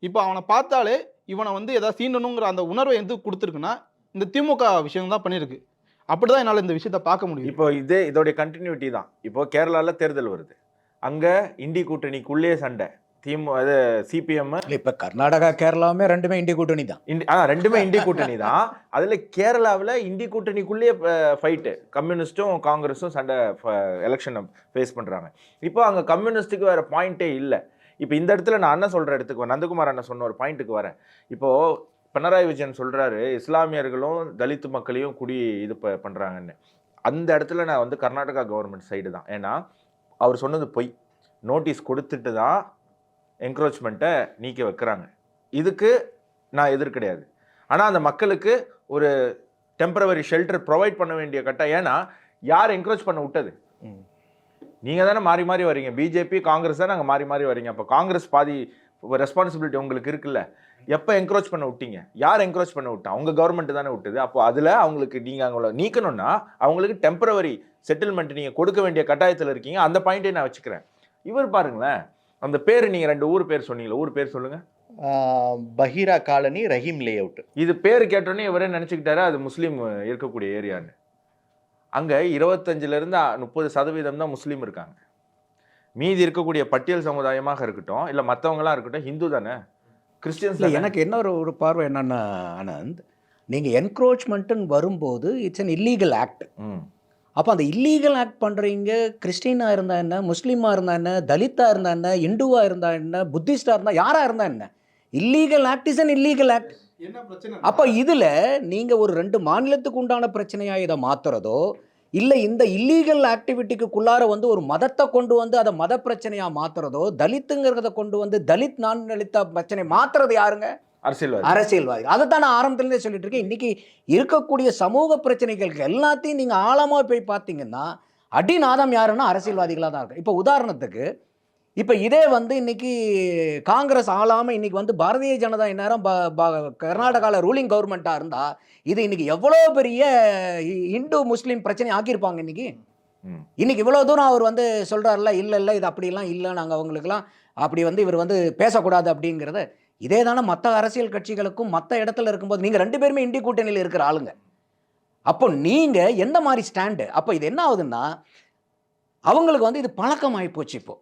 இப்போ அவனை பார்த்தாலே இவனை வந்து எதாவது சீண்டணுங்கிற அந்த உணர்வை எது கொடுத்துருக்குன்னா இந்த திமுக விஷயம் தான் பண்ணியிருக்கு. அப்படிதான் என்னால் இந்த விஷயத்தை பார்க்க முடியும். இப்போ இதோடைய கண்டினியூட்டி தான். இப்போ கேரளால தேர்தல் வருது, அங்க இண்டி கூட்டணிக்குள்ளே சண்டை. சிபிஎம் இப்ப கர்நாடகா கேரளாவுமே ரெண்டுமே இண்டி கூட்டணி தான். ரெண்டுமே இண்டி கூட்டணி தான். அதுல கேரளாவில் இண்டி கூட்டணிக்குள்ளேயே ஃபைட்டு, கம்யூனிஸ்டும் காங்கிரஸும் சண்டை எலெக்ஷனை ஃபேஸ் பண்றாங்க. இப்போ அங்க கம்யூனிஸ்டுக்கு வேற பாயிண்டே இல்லை. இப்போ இந்த இடத்துல நான் அண்ணன் சொல்ற இடத்துக்கு நந்தகுமார் அண்ணன் சொன்ன ஒரு பாயிண்ட்டுக்கு வரேன். இப்போ பினராயி விஜயன் சொல்றாரு இஸ்லாமியர்களும் தலித்து மக்களையும் இது பண்றாங்கன்னு. அந்த இடத்துல நான் வந்து கர்நாடகா கவர்மெண்ட் சைடு தான். ஏன்னா அவர் சொன்னது பொய். நோட்டீஸ் கொடுத்துட்டு தான் என்க்ரோச்மெண்ட்டை நீக்க வைக்கிறாங்க. இதுக்கு நான் எதிர் கிடையாது. ஆனால் அந்த மக்களுக்கு ஒரு டெம்பரவரி ஷெல்டர் ப்ரொவைட் பண்ண வேண்டிய கட்டாயம். ஏன்னா யார் என்க்ரோச் பண்ண விட்டது? நீங்கள் தானே மாறி மாறி வரீங்க. பிஜேபி காங்கிரஸ் தான் நாங்கள் மாறி மாறி வரீங்க. அப்போ காங்கிரஸ் பாதி ரெஸ்பான்சிபிலிட்டி உங்களுக்கு இருக்குல்ல. எப்போ என்க்ரோச் பண்ண விட்டீங்க? யார் என்க்ரோச் பண்ண விட்டா? அவங்க கவர்மெண்ட் தானே விட்டுது. அப்போ அதில் அவங்களுக்கு நீங்கள் அவங்கள நீக்கணும்னா அவங்களுக்கு டெம்பரவரி செட்டில்மெண்ட் நீங்கள் கொடுக்க வேண்டிய கட்டாயத்தில் இருக்கீங்க. அந்த பாயிண்ட்டே நான் வச்சுக்கிறேன். இவர் பாருங்களேன், அந்த பேர் நீங்கள் 2 ஊர் பேர் சொன்னீங்களா? ஊர் பேர் சொல்லுங்க. Bahira colony, Rahim lay out. இது பேர் கேட்டோன்னே இவரே நினச்சிக்கிட்டாரு அது முஸ்லீம் இருக்கக்கூடிய ஏரியான்னு. அங்கே 25% 30% தான் முஸ்லீம் இருக்காங்க. மீதி இருக்கக்கூடிய பட்டியல் சமுதாயமாக இருக்கட்டும், இல்லை மற்றவங்களாம் இருக்கட்டும், ஹிந்து தானே, கிறிஸ்டியன்ஸ். எனக்கு என்ன ஒரு பார்வை என்னன்னா ஆனந்த், நீங்கள் என்க்ரோச்மெண்ட்டுன்னு வரும்போது இட்ஸ் அன் இல்லீகல் ஆக்ட். அப்போ அந்த இல்லீகல் ஆக்ட் பண்ணுறீங்க, கிறிஸ்டினாக இருந்தால் என்ன, முஸ்லீமாக இருந்தால் என்ன, தலித்தாக இருந்தால் என்ன, இந்துவாக இருந்தால் என்ன, புத்திஸ்டாக இருந்தால் யாராக இருந்தால் என்ன, illegal act is an illegal act. அப்போ இதில் நீங்கள் ஒரு 2 மாநிலத்துக்கு உண்டான பிரச்சனையாக இதை மாற்றுறதோ, இல்லை இந்த இல்லீகல் ஆக்டிவிட்டிக்குள்ளார வந்து ஒரு மதத்தை கொண்டு வந்து அதை மத பிரச்சனையாக மாற்றுறதோ, தலித்துங்கிறத கொண்டு வந்து தலித் நான் தலித்தா பிரச்சனை மாற்றுறது யாருங்க? அரசியல்வாதி. அதை தான் நான் ஆரம்பத்துலேருந்தே சொல்லிட்டு இருக்கேன். இன்னைக்கு இருக்கக்கூடிய சமூக பிரச்சனைகளுக்கு எல்லாத்தையும் நீங்கள் ஆழமாக போய் பார்த்தீங்கன்னா அடிநாதம் யாருன்னா அரசியல்வாதிகளாக தான் இருக்கு. இப்போ உதாரணத்துக்கு இப்போ இதே வந்து இன்னைக்கு காங்கிரஸ் ஆளாமல் இன்னைக்கு வந்து பாரதிய ஜனதா இந்நேரம் கர்நாடகாவில் ரூலிங் கவர்மெண்ட்டாக இருந்தால் இது இன்னைக்கு எவ்வளோ பெரிய இந்து முஸ்லீம் பிரச்சனை ஆக்கியிருப்பாங்க. இன்னைக்கு இவ்வளோ தூரம் அவர் வந்து சொல்கிறார்ல, இல்லை இது அப்படிலாம் இல்லை, நாங்கள் அவங்களுக்குலாம் அப்படி வந்து இவர் வந்து பேசக்கூடாது அப்படிங்கிறத. இதே தானே மற்ற அரசியல் கட்சிகளுக்கும் மற்ற இடத்துல இருக்கும்போது நீங்கள் 2 பேருமே இண்டி கூட்டணியில் இருக்கிற ஆளுங்க. அப்போ நீங்கள் எந்த மாதிரி ஸ்டாண்டு? அப்போ இது என்ன ஆகுதுன்னா அவங்களுக்கு வந்து இது பழக்கமாகி போச்சு. இப்போ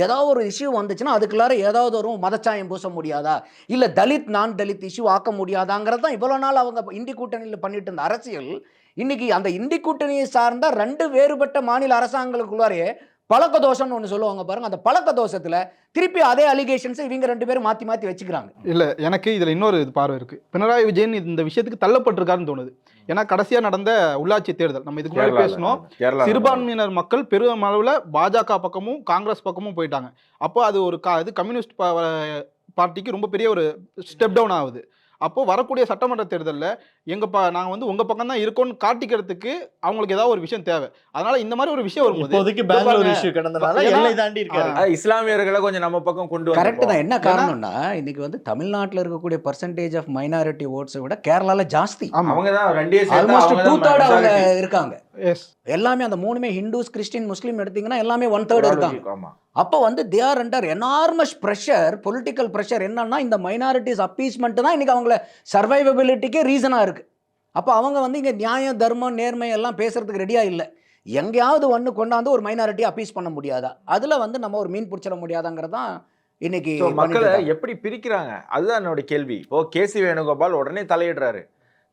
ஏதாவது ஒரு இஷ்யூ வந்துச்சுன்னா அதுக்குள்ளார ஏதாவது ஒரு மதச்சாயம் பூச முடியாதா, இல்லை தலித் நான் தலித் இஷ்யூ ஆக்க முடியாதாங்கிறது தான் இவ்வளோ நாள் அவங்க இண்டி கூட்டணியில் பண்ணிட்டு இருந்த அரசியல். இன்னைக்கு அந்த இண்டி கூட்டணியை சார்ந்த 2 வேறுபட்ட மாநில அரசாங்கங்களுக்குள்ளாரே பழக்க தோஷம்னு ஒன்று சொல்லுவாங்க பாருங்க. அந்த பழக்க தோஷத்தில் திருப்பி அதே அலிகேஷன்ஸ் இவங்க 2 பேரும் மாற்றி மாற்றி வச்சுக்கிறாங்க. இல்லை, எனக்கு இதில் இன்னொரு பார்வை இருக்குது. பினராயி விஜயன் இந்த விஷயத்துக்கு தள்ளப்பட்டிருக்காருன்னு தோணுது. ஏன்னா கடைசியாக நடந்த உள்ளாட்சி தேர்தல் நம்ம இதுக்கு முன்னாடி பேசணும், சிறுபான்மையினர் மக்கள் பெரும் அளவில் பாஜக பக்கமும் காங்கிரஸ் பக்கமும் போயிட்டாங்க. அப்போ அது ஒரு கம்யூனிஸ்ட் பார்ட்டிக்கு ரொம்ப பெரிய ஒரு ஸ்டெப் டவுன் ஆகுது. அப்போ வரக்கூடிய சட்டமன்ற தேர்தலில் நாங்கள் வந்து உங்கள் பக்கம் தான் இருக்கோம்னு காட்டிக்கிறதுக்கு அவங்களுக்கு ஏதாவது ஒரு விஷயம் தேவை. அதனால இந்த மாதிரி ஒரு விஷயம் வரும்போது இஸ்லாமியர்களை கொஞ்சம் நம்ம பக்கம் கொண்டு வர கரெக்ட் தான். என்ன காரணம்னா இன்னைக்கு வந்து தமிழ்நாட்டில் இருக்கக்கூடிய பர்சன்டேஜ் ஆஃப் மைனாரிட்டி ஓட்ஸை விட கேரளாவில் ஜாஸ்தி. அவங்க தான் ஆல்மோஸ்ட் 2/3 அவங்க இருக்காங்க. எல்லாமே அந்த 3மே ஹிந்துஸ், கிறிஸ்டின், முஸ்லீம் எடுத்தீங்கன்னா எல்லாமே 1/3 இருக்காங்க. அப்போ வந்து they are under enormous pressure, political pressure. என்னன்னா இந்த மைனாரிட்டிஸ் அப்பீஸ்மெண்ட் தான் இன்னைக்கு அவங்கள சர்வைவபிலிட்டிக்கே ரீசனாக இருக்குது. அப்போ அவங்க வந்து இங்கே நியாயம், தர்மம், நேர்மை எல்லாம் பேசுறதுக்கு ரெடியாக இல்லை. எங்கேயாவது ஒன்று கொண்டாந்து ஒரு மைனாரிட்டியை அப்பீஸ் பண்ண முடியாதா? அதில் வந்து நம்ம ஒரு மீன் பிடிச்சிட முடியாதாங்கிறது தான் இன்னைக்கு So, மக்களை பண்ணிட்டு இருக்காங்க. எப்படி பிரிக்கிறாங்க அதுதான் என்னோட கேள்வி. இப்போ கேசி வேணுகோபால் உடனே தலையிடுறாரு,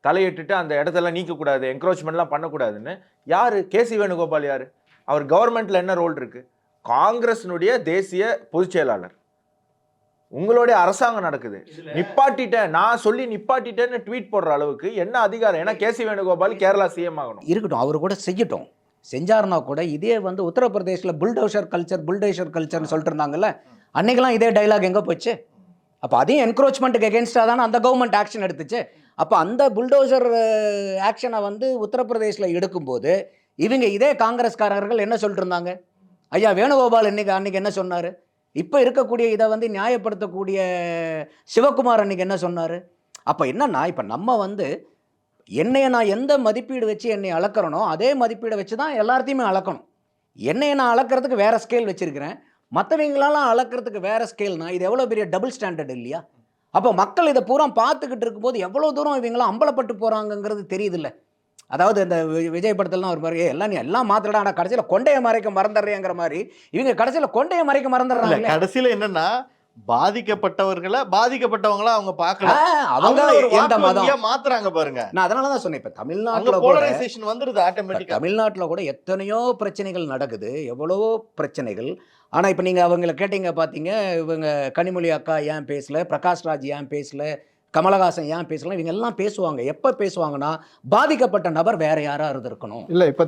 தலையிட்டுட்டு அந்த இடத்தெல்லாம் நீக்கக்கூடாது, என்க்ரோச்மெண்ட்லாம் பண்ணக்கூடாதுன்னு. யாரு கேசி வேணுகோபால்? யாரு அவர்? கவர்மெண்ட்ல என்ன ரோல் இருக்கு? காங்கிரஸினுடைய தேசிய பொதுச் செயலாளர். உங்களுடைய அரசாங்கம் நடக்குது, நிப்பாட்டிட்டேன் நான் சொல்லி நிப்பாட்டிட்டேன்னு ட்வீட் போடுற அளவுக்கு என்ன அதிகாரம்? ஏன்னா கேசி வேணுகோபால் கேரளா சிஎம் ஆகணும். இருக்கட்டும், அவர் கூட செய்யட்டும். செஞ்சாருன்னா கூட இதே வந்து உத்தரப்பிரதேசில் புல்டோசர் கல்ச்சர்னு சொல்லிட்டு இருந்தாங்கல்ல, அன்னைக்கெல்லாம் இதே டைலாக் எங்கே போச்சு? அப்போ அதையும் என்க்ரோச்மெண்ட்டுக்கு எகென்ஸ்டாக தானே அந்த கவர்மெண்ட் ஆக்ஷன் எடுத்துச்சு. அப்போ அந்த புல்டோசர் ஆக்ஷனை வந்து உத்தரப்பிரதேசில் எடுக்கும்போது இவங்க இதே காங்கிரஸ்காரர்கள் என்ன சொல்லிட்டு இருந்தாங்க? ஐயா வேணுகோபால் அன்னைக்கு என்ன சொன்னார்? இப்போ இருக்கக்கூடிய இதை வந்து நியாயப்படுத்தக்கூடிய சிவகுமார் அன்னைக்கு என்ன சொன்னார்? அப்போ என்னன்னா, இப்போ நம்ம வந்து என்னைய நான் எந்த மதிப்பீடு வச்சு என்னை அளக்கிறனோ அதே மதிப்பீடை வச்சு தான் எல்லாத்தையுமே அளக்கணும். என்னைய நான் அளக்கிறதுக்கு வேற ஸ்கேல் வச்சிருக்கிறேன், மற்றவங்களாலாம் அளக்கிறதுக்கு வேற ஸ்கேல்னா இது எவ்வளோ பெரிய டபுள் ஸ்டாண்டர்ட் இல்லையா? அப்போ மக்கள் இதை பூரா பார்த்துக்கிட்டு இருக்கும்போது எவ்வளோ தூரம் இவங்களாம் அம்பலப்பட்டு போகிறாங்கங்கிறது தெரியுதுல்ல. அதாவது இந்த விஜய் படத்துலலாம் ஒரு மாதிரி எல்லாம் நீ எல்லாம் மாத்திரடா, ஆனால் கடைசியில் கொண்டையை மறைக்க மறந்துடுறேங்கிற மாதிரி இவங்க கடைசியில் கொண்டையை மறைக்க மறந்துடுறாங்க. கடைசியில் என்னன்னா, பாதிக்கப்பட்டவங்களா அவங்க பார்க்கல, அவங்க எந்த மதம் மாத்துறாங்க பாருங்க. நான் அதனால தான் சொன்னேன், இப்போ தமிழ்நாட்டில் போலரைசேஷன் வந்துருது ஆட்டோமேட்டிக்கா. தமிழ்நாட்டில் கூட எத்தனையோ பிரச்சனைகள் நடக்குது, எவ்வளவோ பிரச்சனைகள். ஆனால் இப்போ நீங்கள் அவங்கள கேட்டீங்க பார்த்தீங்க, இவங்க கனிமொழி அக்கா ஏன் பேசல, பிரகாஷ் ராஜ் ஏன் பேசல, கமலஹாசன் ஏன் பேசல, இவங்க எல்லாம் பேசுவாங்க. எப்போ பேசுவாங்கன்னா பாதிக்கப்பட்ட நபர் வேற யாராவது இருக்கணும், இல்ல இப்ப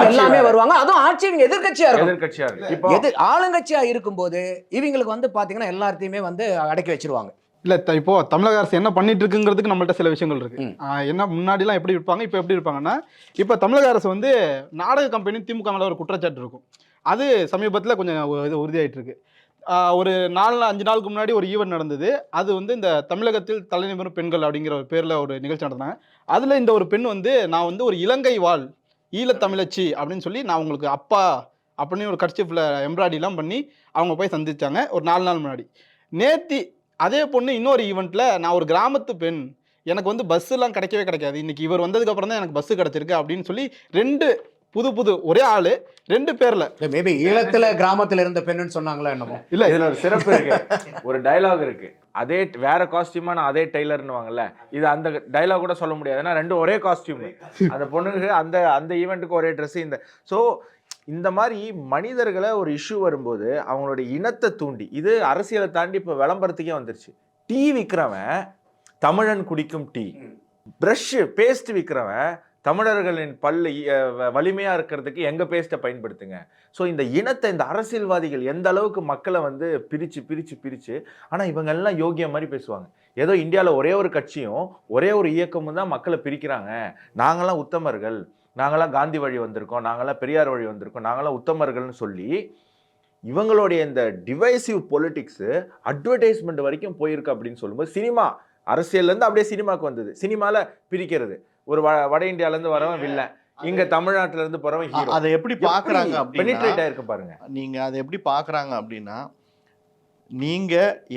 எல்லாமே வருவாங்க. அதுவும் ஆட்சி இவங்க எதிர்கட்சியா இருக்கு. ஆளுங்கட்சியா இருக்கும்போது இவங்களுக்கு வந்து பாத்தீங்கன்னா எல்லாத்தையுமே வந்து அடக்கி வச்சிருவாங்க. இல்ல இப்போ தமிழக அரசு என்ன பண்ணிட்டு இருக்குங்கிறதுக்கு நம்மள்ட்ட சில விஷயங்கள் இருக்கு. என்ன முன்னாடிலாம் எப்படி இருப்பாங்க, இப்போ எப்படி இருப்பாங்கன்னா, இப்போ தமிழக அரசு வந்து நாடக கம்பெனி திமுக மேல ஒரு குற்றச்சாட்டு இருக்கும். அது சமீபத்தில் கொஞ்சம் உறுதியாயிட்டு இருக்கு. ஒரு 4-5 நாளுக்கு முன்னாடி ஒரு ஈவெண்ட் நடந்தது. அது வந்து இந்த தமிழகத்தில் தலைநிமிரும் பெண்கள் அப்படிங்கிற ஒரு பேரில் ஒரு நிகழ்ச்சி நடந்தாங்க. அதில் இந்த ஒரு பெண் வந்து, நான் வந்து ஒரு இலங்கை வாழ் ஈழத்தமிழச்சி அப்படின்னு சொல்லி, நான் உங்களுக்கு அப்பா அப்படின்னு ஒரு கர்ச்சிஃபில் எம்ப்ராய்டிலாம் பண்ணி அவங்க போய் சந்திச்சாங்க ஒரு 4 நாள் முன்னாடி. நேத்தி அதே பொண்ணு இன்னொரு ஈவெண்ட்டில், நான் ஒரு கிராமத்து பெண், எனக்கு வந்து பஸ்ஸெல்லாம் கிடைக்கவே கிடைக்காது, இன்னைக்கு இவர் வந்ததுக்கப்புறம் தான் எனக்கு பஸ்ஸு கிடச்சிருக்கு அப்படின்னு சொல்லி 2 புது ஒரே ஆளு 2 பேர்ல, மேபி ஈழத்துல கிராமத்துல இருந்த பெண்ணுன்னு சொன்னாங்களா என்னமோ. இல்ல இதுல ஒரு சிறப்பு இருக்கு, ஒரு டைலாக் இருக்கு. அதே வேற காஸ்டியூமா நான் அதே டெய்லர்னு வாங்கல, இது அந்த டைலாக் கூட சொல்ல முடியாது, ஏன்னா 2 ஒரே காஸ்டியூம். அந்த பொண்ணுக்கு அந்த ஈவெண்ட்டுக்கு ஒரே ட்ரெஸ். இந்த மாதிரி மனிதர்களை ஒரு இஷ்யூ வரும்போது அவங்களுடைய இனத்தை தூண்டி, இது அரசியலை தாண்டி இப்போ விளம்பரத்துக்கே வந்துருச்சு. டீ விற்கிறவன் தமிழன் குடிக்கும் டீ, பிரஷ் பேஸ்ட் விற்கிறவன் தமிழர்களின் பல்லு வலிமையாக இருக்கிறதுக்கு எங்கள் பேஸ்ட்டை பயன்படுத்துங்க. ஸோ இந்த இனத்தை இந்த அரசியல்வாதிகள் எந்த அளவுக்கு மக்களை வந்து பிரித்து ஆனால் இவங்கெல்லாம் யோகியம் மாதிரி பேசுவாங்க. ஏதோ இந்தியாவில் ஒரே ஒரு கட்சியும் ஒரே ஒரு இயக்கமும் தான் மக்களை பிரிக்கிறாங்க, நாங்களாம் உத்தமர்கள், நாங்களாம் காந்தி வழி வந்திருக்கோம், நாங்களாம் பெரியார் வழி வந்திருக்கோம், நாங்களாம் உத்தமர்கள்னு சொல்லி இவங்களுடைய இந்த டிவைசிவ் பொலிட்டிக்ஸு அட்வர்டைஸ்மெண்ட் வரைக்கும் போயிருக்கு. அப்படின்னு சொல்லும்போது சினிமா அரசியல்லேருந்து அப்படியே சினிமாவுக்கு வந்தது. சினிமாவில் பிரிக்கிறது, ஒரு வட இந்தியாவிலேருந்து வரவன் வில்லன், இங்க தமிழ்நாட்டில இருந்து போறவன் ஹீரோ. அதை எப்படி பாக்குறாங்க அப்படின்னா பாருங்க, நீங்க அதை எப்படி பாக்குறாங்க அப்படின்னா, நீங்க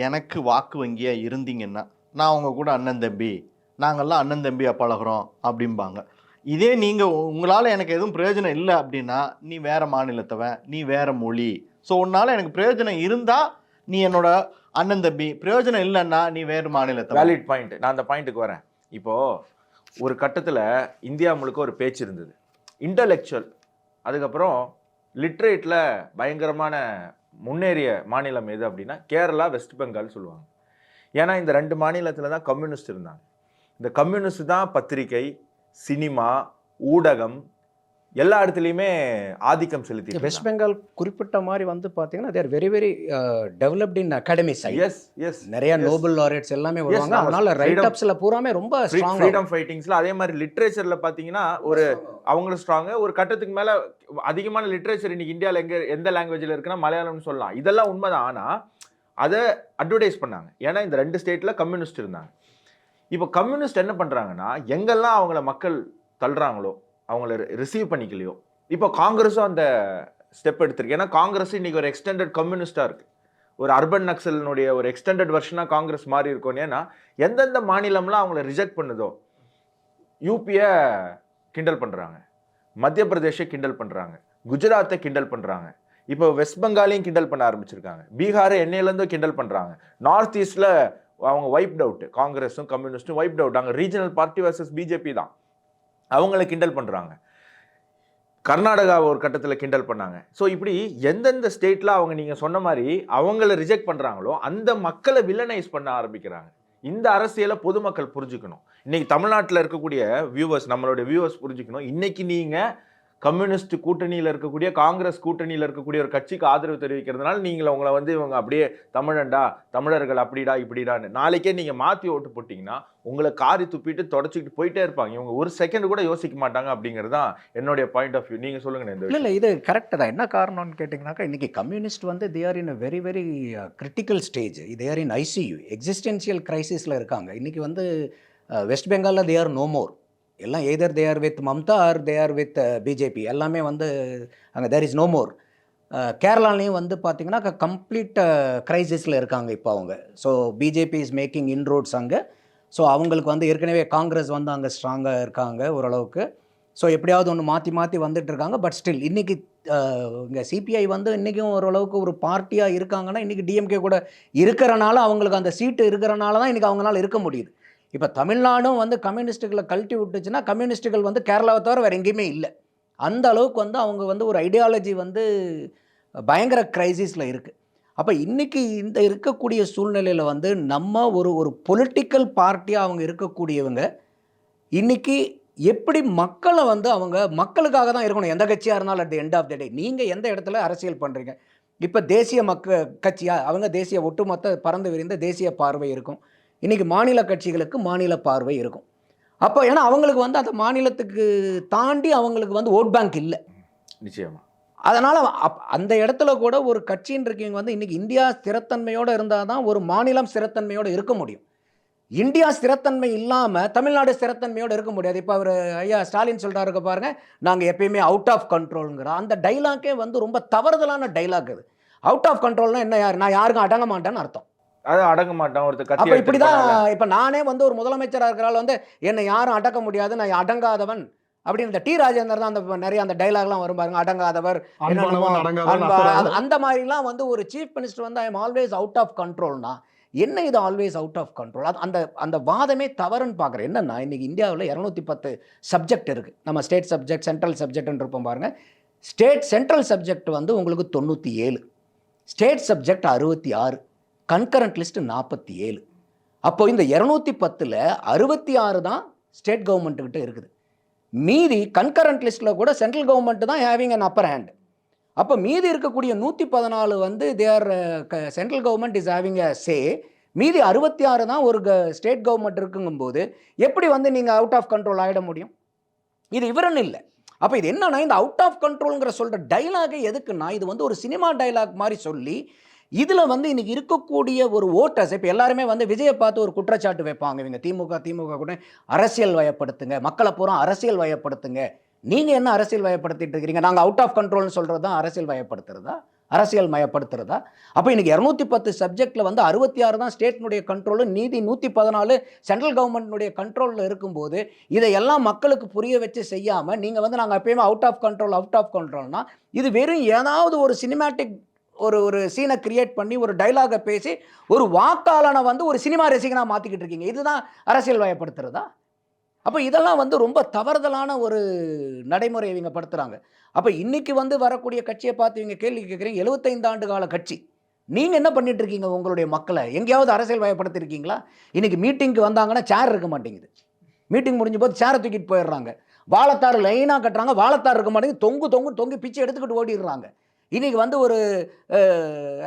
எனக்கு வாக்கு வங்கியா இருந்தீங்கன்னா நான் உங்க கூட அண்ணன் தம்பி, நாங்கெல்லாம் அண்ணன் தம்பியா பழகுறோம் அப்படிம்பாங்க. இதே நீங்க உங்களால எனக்கு எதுவும் பிரயோஜனம் இல்லை அப்படின்னா, நீ வேற மாநிலத்தவன், நீ வேற மொழி, ஸோ உன்னால எனக்கு பிரயோஜனம் இருந்தா நீ என்னோட அண்ணன் தம்பி, பிரயோஜனம் இல்லைன்னா நீ வேறு மாநிலத்தவன். Valid point. நான் அந்த பாயிண்ட்டுக்கு வரேன். இப்போ ஒரு கட்டத்தில் இந்தியா முழுக்க ஒரு பேச்சு இருந்தது, இன்டலெக்சுவல், அதுக்கப்புறம் லிட்ரேட்டில் பயங்கரமான முன்னேறிய மாநிலம் எது அப்படின்னா கேரளா, வெஸ்ட் பெங்கால் சொல்லுவாங்க. ஏன்னா இந்த 2 மாநிலத்தில் தான் கம்யூனிஸ்ட் இருந்தாங்க. இந்த கம்யூனிஸ்ட் தான் பத்திரிகை, சினிமா, ஊடகம் எல்லா இடத்துலையுமே ஆதிக்கம் செலுத்தி. வெஸ்ட் பெங்கால் குறிப்பிட்ட மாதிரி வந்து பார்த்தீங்கன்னா they're very very developed in academy side. Yes நிறைய நோபல் லாரேட்ஸ் எல்லாமே வருவாங்க. அதனால ரைட் அப்ஸ்ல பூராமே ரொம்ப ஸ்ட்ராங். ஃப்ரீடம் ஃபைட்டிங்ஸ்ல அதே மாதிரி லிட்ரேச்சர்ல பார்த்தீங்கன்னா ஒரு அவங்களும் ஸ்ட்ராங். ஒரு கட்டத்துக்கு மேல அதிகமான லிட்ரேச்சர் இன்னைக்கு இந்தியாவில் எந்த லாங்குவேஜில் இருக்குன்னா மலையாளம்னு சொல்லலாம். இதெல்லாம் உண்மைதான். ஆனால் அதை அட்வர்டைஸ் பண்ணாங்க, ஏன்னா இந்த 2 ஸ்டேட்டில் கம்யூனிஸ்ட் இருந்தாங்க. இப்போ கம்யூனிஸ்ட் என்ன பண்ணுறாங்கன்னா, எங்கெல்லாம் அவங்கள மக்கள் தள்ளுறாங்களோ, அவங்கள ரிசீவ் பண்ணிக்கலையோ, இப்போ காங்கிரஸும் அந்த ஸ்டெப் எடுத்திருக்கு. ஏன்னா காங்கிரஸ் இன்னைக்கு ஒரு எக்ஸ்டெண்டட் கம்யூனிஸ்டாக இருக்குது, ஒரு அர்பன் நக்சலினுடைய ஒரு எக்ஸ்டெண்டட் வெர்ஷனாக காங்கிரஸ் மாறி இருக்கும். ஏன்னா எந்தெந்த மாநிலம்லாம் அவங்கள ரிஜெக்ட் பண்ணுதோ, யூபியை கிண்டல் பண்ணுறாங்க, மத்திய பிரதேஷை கிண்டல் பண்றாங்க, குஜராத்தை கிண்டல் பண்றாங்க, இப்போ வெஸ்ட் பெங்காலையும் கிண்டல் பண்ண ஆரம்பிச்சிருக்காங்க, பீகாரை என்னையிலேருந்தும் கிண்டல் பண்றாங்க, நார்த் ஈஸ்ட்ல அவங்க வைப்ட் அவுட், காங்கிரஸும் கம்யூனிஸ்டும் வைப்ட் அவுட், அங்கே ரீஜனல் பார்ட்டி வர்சஸ் பிஜேபி தான், அவங்கள கிண்டல் பண்றாங்க. கர்நாடகாவை ஒரு கட்டத்தில் கிண்டல் பண்ணாங்க. ஸோ இப்படி எந்தெந்த ஸ்டேட்ல அவங்க நீங்க சொன்ன மாதிரி அவங்கள ரிஜெக்ட் பண்றாங்களோ அந்த மக்களை வில்லனைஸ் பண்ண ஆரம்பிக்கிறாங்க. இந்த அரசியலை பொதுமக்கள் புரிஞ்சுக்கணும். இன்னைக்கு தமிழ்நாட்டில் இருக்கக்கூடிய வியூவர்ஸ், நம்மளுடைய வியூவர்ஸ் புரிஞ்சுக்கணும். இன்னைக்கு நீங்க கம்யூனிஸ்ட் கூட்டணியில் இருக்கக்கூடிய, காங்கிரஸ் கூட்டணியில் இருக்கக்கூடிய ஒரு கட்சிக்கு ஆதரவு தெரிவிக்கிறதுனால நீங்கள் உங்களை வந்து இவங்க அப்படியே தமிழண்டா, தமிழர்கள் அப்படிடா இப்படிடான்னு நாளைக்கே நீங்கள் மாற்றி ஓட்டு போட்டிங்கன்னா உங்களை காரி துப்பிட்டு தொடச்சிக்கிட்டு போயிட்டே இருப்பாங்க. இவங்க ஒரு செகண்ட் கூட யோசிக்க மாட்டாங்க. அப்படிங்கிறது தான் என்னுடைய பாயிண்ட் ஆஃப் வியூ. நீங்கள் சொல்லுங்க. இல்லை இது கரெக்டு தான். என்ன காரணம்னு கேட்டிங்கனாக்கா, இன்றைக்கி கம்யூனிஸ்ட் வந்து they are in a very very critical stage. They are in ICU, existential கிரைசிஸில் இருக்காங்க. இன்றைக்கி வந்து வெஸ்ட் பெங்காலில் தே ஆர் நோ மோர். எல்லாம் either they are with Mamata or they are with BJP. எல்லாமே வந்து அங்கே தேர் இஸ் நோ மோர். கேரளாலையும் வந்து பார்த்திங்கன்னா கம்ப்ளீட் க்ரைசிஸில் இருக்காங்க இப்போ அவங்க. So BJP is making inroads அங்கே. ஸோ அவங்களுக்கு வந்து ஏற்கனவே காங்கிரஸ் வந்து அங்கே ஸ்ட்ராங்காக இருக்காங்க ஓரளவுக்கு. ஸோ எப்படியாவது ஒன்று மாற்றி மாற்றி வந்துட்டு இருக்காங்க. பட் ஸ்டில் இன்றைக்கி இங்கே சிபிஐ வந்து இன்றைக்கும் ஓரளவுக்கு ஒரு பார்ட்டியாக இருக்காங்கன்னா, இன்றைக்கி டிஎம்கே கூட இருக்கிறனால, அவங்களுக்கு அந்த சீட்டு இருக்கிறனால தான் இன்றைக்கி அவங்களால இருக்க முடியுது. இப்போ தமிழ்நாடும் வந்து கம்யூனிஸ்ட்டுகளை கழட்டி விட்டுச்சுன்னா, கம்யூனிஸ்ட்டுகள் வந்து கேரளாவை தவிர வேறு எங்கேயுமே இல்லை. அந்த அளவுக்கு வந்து அவங்க வந்து ஒரு ஐடியாலஜி வந்து பயங்கர கிரைசிஸில் இருக்குது. அப்போ இன்றைக்கி இந்த இருக்கக்கூடிய சூழ்நிலையில் வந்து நம்ம ஒரு பொலிட்டிக்கல் பார்ட்டியாக அவங்க இருக்கக்கூடியவங்க இன்றைக்கி எப்படி மக்களை வந்து அவங்க மக்களுக்காக தான் இருக்கணும். எந்த கட்சியாக இருந்தாலும் at the end of the day நீங்கள் எந்த இடத்துல அரசியல் பண்ணுறீங்க. இப்போ தேசிய கட்சியாக அவங்க தேசிய ஒட்டுமொத்த பறந்து விரிந்த தேசிய பார்வை இருக்கும். இன்றைக்கி மாநில கட்சிகளுக்கு மாநில பார்வை இருக்கும். அப்போ ஏன்னா அவங்களுக்கு வந்து அந்த மாநிலத்துக்கு தாண்டி அவங்களுக்கு வந்து ஓட் பேங்க் இல்லை நிச்சயமா. அதனால் அந்த இடத்துல கூட ஒரு கட்சின்னு இருக்கீங்க வந்து இன்றைக்கி இந்தியா ஸ்திரத்தன்மையோடு இருந்தால் தான் ஒரு மாநிலம் ஸ்திரத்தன்மையோடு இருக்க முடியும். இந்தியா ஸ்திரத்தன்மை இல்லாமல் தமிழ்நாடு ஸ்திரத்தன்மையோடு இருக்க முடியாது. இப்போ அவர் ஐயா ஸ்டாலின் சொல்கிறாருக்க பாருங்கள், நாங்கள் எப்பயுமே அவுட் ஆஃப் கண்ட்ரோலுங்கிறோம். அந்த டைலாக்கே வந்து ரொம்ப தவறுதலான டைலாக். அது அவுட் ஆஃப் கண்ட்ரோல்னால் என்ன, நான் யாருக்கும் அடங்க மாட்டேன்னு அர்த்தம். அது அடங்க மாட்டான் ஒருத்தர் கத்தி. அப்போ இப்படி தான் இப்போ நானே வந்து ஒரு முதலமைச்சராக இருக்கிறாள் வந்து என்னை யாரும் அடக்க முடியாது, நான் அடங்காதவன் அப்படின்னு இந்த டி ராஜேந்தர் தான் அந்த நிறைய அந்த டைலாக்லாம் வரும் பாருங்க, அடங்காதவர் அந்த மாதிரிலாம் வந்து ஒரு சீஃப் மினிஸ்டர் வந்து I am always out of கண்ட்ரோல்னா என்ன, இது ஆல்வேஸ் அவுட் ஆஃப் கண்ட்ரோல். அந்த வாதமே தவறுன்னு பார்க்குறேன். என்னன்னா இன்னைக்கு இந்தியாவில் 210 சப்ஜெக்ட் இருக்குது. நம்ம ஸ்டேட் சப்ஜெக்ட், சென்ட்ரல் சப்ஜெக்ட்னு இருப்போம் பாருங்கள். சென்ட்ரல் சப்ஜெக்ட் வந்து உங்களுக்கு 97, ஸ்டேட் சப்ஜெக்ட் 66, கன்கரண்ட் லிஸ்ட் 47. அப்போ இந்த 210ல் 66 தான் ஸ்டேட் கவர்மெண்ட்டுக்கிட்ட இருக்குது. மீதி கன்கரண்ட் லிஸ்ட்டில் கூட சென்ட்ரல் கவர்மெண்ட் தான் ஹேவிங் அன் அப்பர் ஹேண்ட். அப்போ மீதி இருக்கக்கூடிய 114 வந்து there central government is having a say. மீதி 66 தான் ஒரு ஸ்டேட் கவர்மெண்ட் இருக்குங்கும்போது எப்படி வந்து நீங்கள் அவுட் ஆஃப் கண்ட்ரோல் ஆகிட முடியும்? இது இவரன்னு இல்லை. அப்போ இது என்னன்னா, இந்த அவுட் ஆஃப் கண்ட்ரோலுங்கிற சொல்கிற டைலாகே எதுக்குன்னா, இது வந்து ஒரு சினிமா டைலாக் மாதிரி சொல்லி இதில் வந்து இன்றைக்கி இருக்கக்கூடிய ஒரு ஓட்டர்ஸ் இப்போ எல்லாருமே வந்து விஜயை பார்த்து ஒரு குற்றச்சாட்டு வைப்பாங்க. இவங்க திமுக கூட அரசியல் வயப்படுத்துங்க, மக்களை பூரா அரசியல் வயப்படுத்துங்க. நீங்கள் என்ன அரசியல் வயப்படுத்திட்டு இருக்கிறீங்க? நாங்கள் அவுட் ஆஃப் கண்ட்ரோல்னு சொல்கிறது தான் அரசியல் வயப்படுத்துறதா, அரசியல் மயப்படுத்துறதா? அப்போ இன்றைக்கி 210 சப்ஜெக்டில் வந்து 66 தான் ஸ்டேட்னுடைய கண்ட்ரோலு, நீதி 114 சென்ட்ரல் கவர்மெண்ட்னுடைய கண்ட்ரோலில் இருக்கும்போது இதையெல்லாம் மக்களுக்கு புரிய வச்சு செய்யாமல் நீங்கள் வந்து நாங்கள் எப்பயுமே அவுட் ஆஃப் கண்ட்ரோல்னா இது வெறும் ஏதாவது ஒரு சினிமேட்டிக் ஒரு சீனை கிரியேட் பண்ணி ஒரு டைலாகை பேசி ஒரு வாக்காளனை வந்து ஒரு சினிமா ரசிகனாக மாற்றிக்கிட்டு இருக்கீங்க. இதுதான் அரசியல் வயப்படுத்துறதா? அப்போ இதெல்லாம் வந்து ரொம்ப தவறுதலான ஒரு நடைமுறை இவங்க படுத்துகிறாங்க. அப்போ இன்றைக்கி வந்து வரக்கூடிய கட்சியை பார்த்து இவங்க கேள்வி கேட்குறீங்க. 75 ஆண்டு கால கட்சி, நீங்கள் என்ன பண்ணிட்டு இருக்கீங்க? உங்களுடைய மக்களை எங்கேயாவது அரசியல் வயப்படுத்திருக்கீங்களா? இன்றைக்கி மீட்டிங்க்கு வந்தாங்கன்னா சேர் இருக்க மாட்டேங்குது. மீட்டிங் முடிஞ்ச போது சேரை தூக்கிட்டு போயிடுறாங்க. வாழைத்தார் லைனாக கட்டுறாங்க, வாழைத்தார் இருக்க மாட்டேங்குது, தொங்கு பிச்சை எடுத்துக்கிட்டு ஓடிடுறாங்க. இன்றைக்கி வந்து ஒரு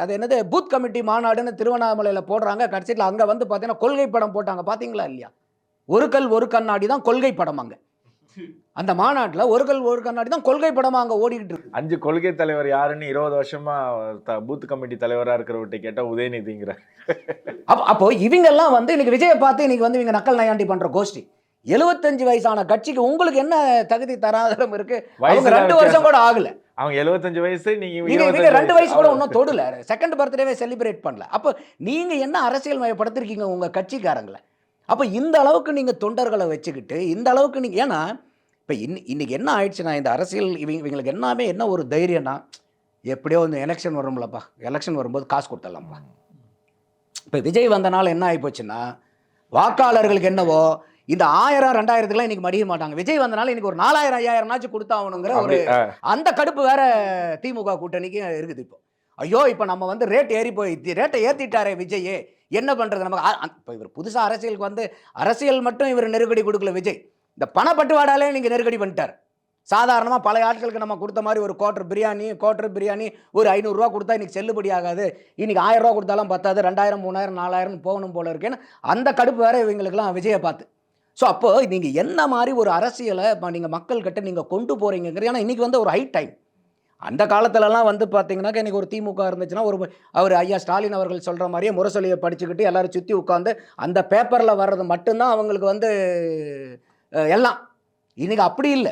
அது என்னது பூத் கமிட்டி மாநாடுன்னு திருவண்ணாமலையில் போடுறாங்க. கடைசியில் அங்கே வந்து பார்த்தீங்கன்னா கொள்கை படம் போட்டாங்க. பார்த்தீங்களா இல்லையா? ஒரு கல் ஒரு கண்ணாடி தான் கொள்கை படம். அங்கே அந்த மாநாட்டில் ஒரு கல் ஒரு கண்ணாடி தான் கொள்கை படமாக அங்கே ஓடிக்கிட்டு இருக்கு. 5 கொள்கை தலைவர் யாருன்னு 20 வருஷமா பூத் கமிட்டி தலைவராக இருக்கிறவர்கிட்ட கேட்டால் உதயநிதிங்கிற. அப்போ இவங்கெல்லாம் வந்து இன்னைக்கு விஜயை பார்த்து இன்னைக்கு வந்து இவங்க நக்கல் நயாண்டி பண்ணுற கோஷ்டி. 75 வயசான கட்சிக்கு உங்களுக்கு என்ன தகுதி தராதரம் இருக்கு? அவங்க 2 வருஷம் கூட ஆகல. அவங்க 75 வயசு, நீங்க 2 வயசு கூட ஒன்றும் தொடல. செகண்ட் பர்த்டேவே செலிப்ரேட் பண்ணல. அப்போ நீங்க என்ன அரசியல் மயப்படுத்திருக்கீங்க உங்க கட்சிக்காரங்களை? அப்போ இந்த அளவுக்கு நீங்க தொண்டர்களை வச்சுக்கிட்டு இந்த அளவுக்கு நீங்க, ஏன்னா இப்போ இன்னைக்கு என்ன ஆயிடுச்சுன்னா, இந்த அரசியல் இவங்களுக்கு எல்லாமே என்ன ஒரு தைரியம்னா, எப்படியோ இந்த எலெக்ஷன் வரும்லப்பா, எலெக்ஷன் வரும்போது காசு கொடுத்துடலாம்ப்பா. இப்போ விஜய் வந்தனால என்ன ஆகி போச்சுன்னா, வாக்காளர்களுக்கு என்னவோ இந்த 1000 2000க்குலாம் இன்னைக்கு மடிய மாட்டாங்க. விஜய் வந்தனால இன்னைக்கு ஒரு 4000 5000 கொடுத்தாகணுங்கிற ஒரு அந்த கடுப்பு வேற திமுக கூட்டணிக்கு இருக்குது. இப்போ ஐயோ, இப்போ நம்ம வந்து ரேட் ஏறி போய் ரேட்டை ஏற்றிட்டாரே விஜய், என்ன பண்ணுறது நமக்கு. இப்போ இவர் புதுசாக அரசியலுக்கு வந்து அரசியல் மட்டும் இவர் நெருக்கடி கொடுக்கல விஜய், இந்த பணப்பட்டுவாடாலே நீங்கள் நெருக்கடி பண்ணிட்டார். சாதாரணமாக பழைய ஆட்களுக்கு நம்ம கொடுத்த மாதிரி ஒரு குவார்டர் பிரியாணி ஒரு 500 ரூபா கொடுத்தா இன்றைக்கி செல்லுபடி ஆகாது, இன்றைக்கி 1000 ரூபா கொடுத்தாலும் பத்தாது, 2000 3000 4000 போகணும் போல இருக்குன்னு அந்த கடுப்பு வேறு இவங்களுக்கெல்லாம் விஜயை பார்த்து. ஸோ அப்போ நீங்கள் என்ன மாதிரி ஒரு அரசியலை நீங்கள் மக்கள்கிட்ட நீங்கள் கொண்டு போகிறீங்கிறது. ஏன்னா இன்றைக்கி வந்து ஒரு ஹை டைம். அந்த காலத்துலலாம் வந்து பார்த்தீங்கன்னாக்க இன்றைக்கி ஒரு திமுக இருந்துச்சுன்னா அவர் ஐயா ஸ்டாலின் அவர்கள் சொல்கிற மாதிரியே முரசொலியை படிச்சுக்கிட்டு எல்லோரும் சுற்றி உட்காந்து அந்த பேப்பரில் வர்றது மட்டும்தான் அவங்களுக்கு வந்து எல்லாம். இன்றைக்கி அப்படி இல்லை.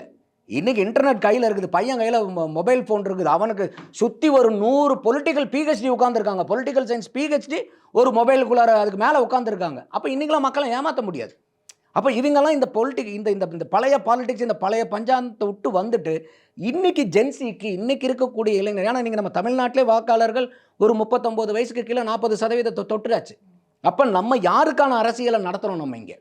இன்றைக்கி இன்டர்நெட் கையில் இருக்குது, பையன் கையில் மொபைல் ஃபோன் இருக்குது, அவனுக்கு சுற்றி ஒரு 100 பொலிட்டிக்கல் பிஹெச்டி உட்காந்துருக்காங்க, பொலிட்டிக்கல் சயின்ஸ் பிஹெச்டி ஒரு மொபைலுக்குள்ளார அதுக்கு மேலே உட்காந்துருக்காங்க. அப்போ இன்றைக்கெலாம் மக்களை ஏமாற்ற முடியாது. அப்போ இவங்கெல்லாம் இந்த இந்த பழைய பாலிடிக்ஸ், இந்த பழைய பஞ்சாயத்தை விட்டு வந்துட்டு இன்றைக்கி ஜென்சிக்கு இன்றைக்கி இருக்கக்கூடிய இளைஞர், ஏன்னா நீங்கள் நம்ம தமிழ்நாட்டிலே வாக்காளர்கள் ஒரு 39 வயசுக்கு கீழே 40% தொட்டுறாச்சு. அப்போ நம்ம யாருக்கான அரசியலை நடத்துகிறோம் நம்ம இங்கே?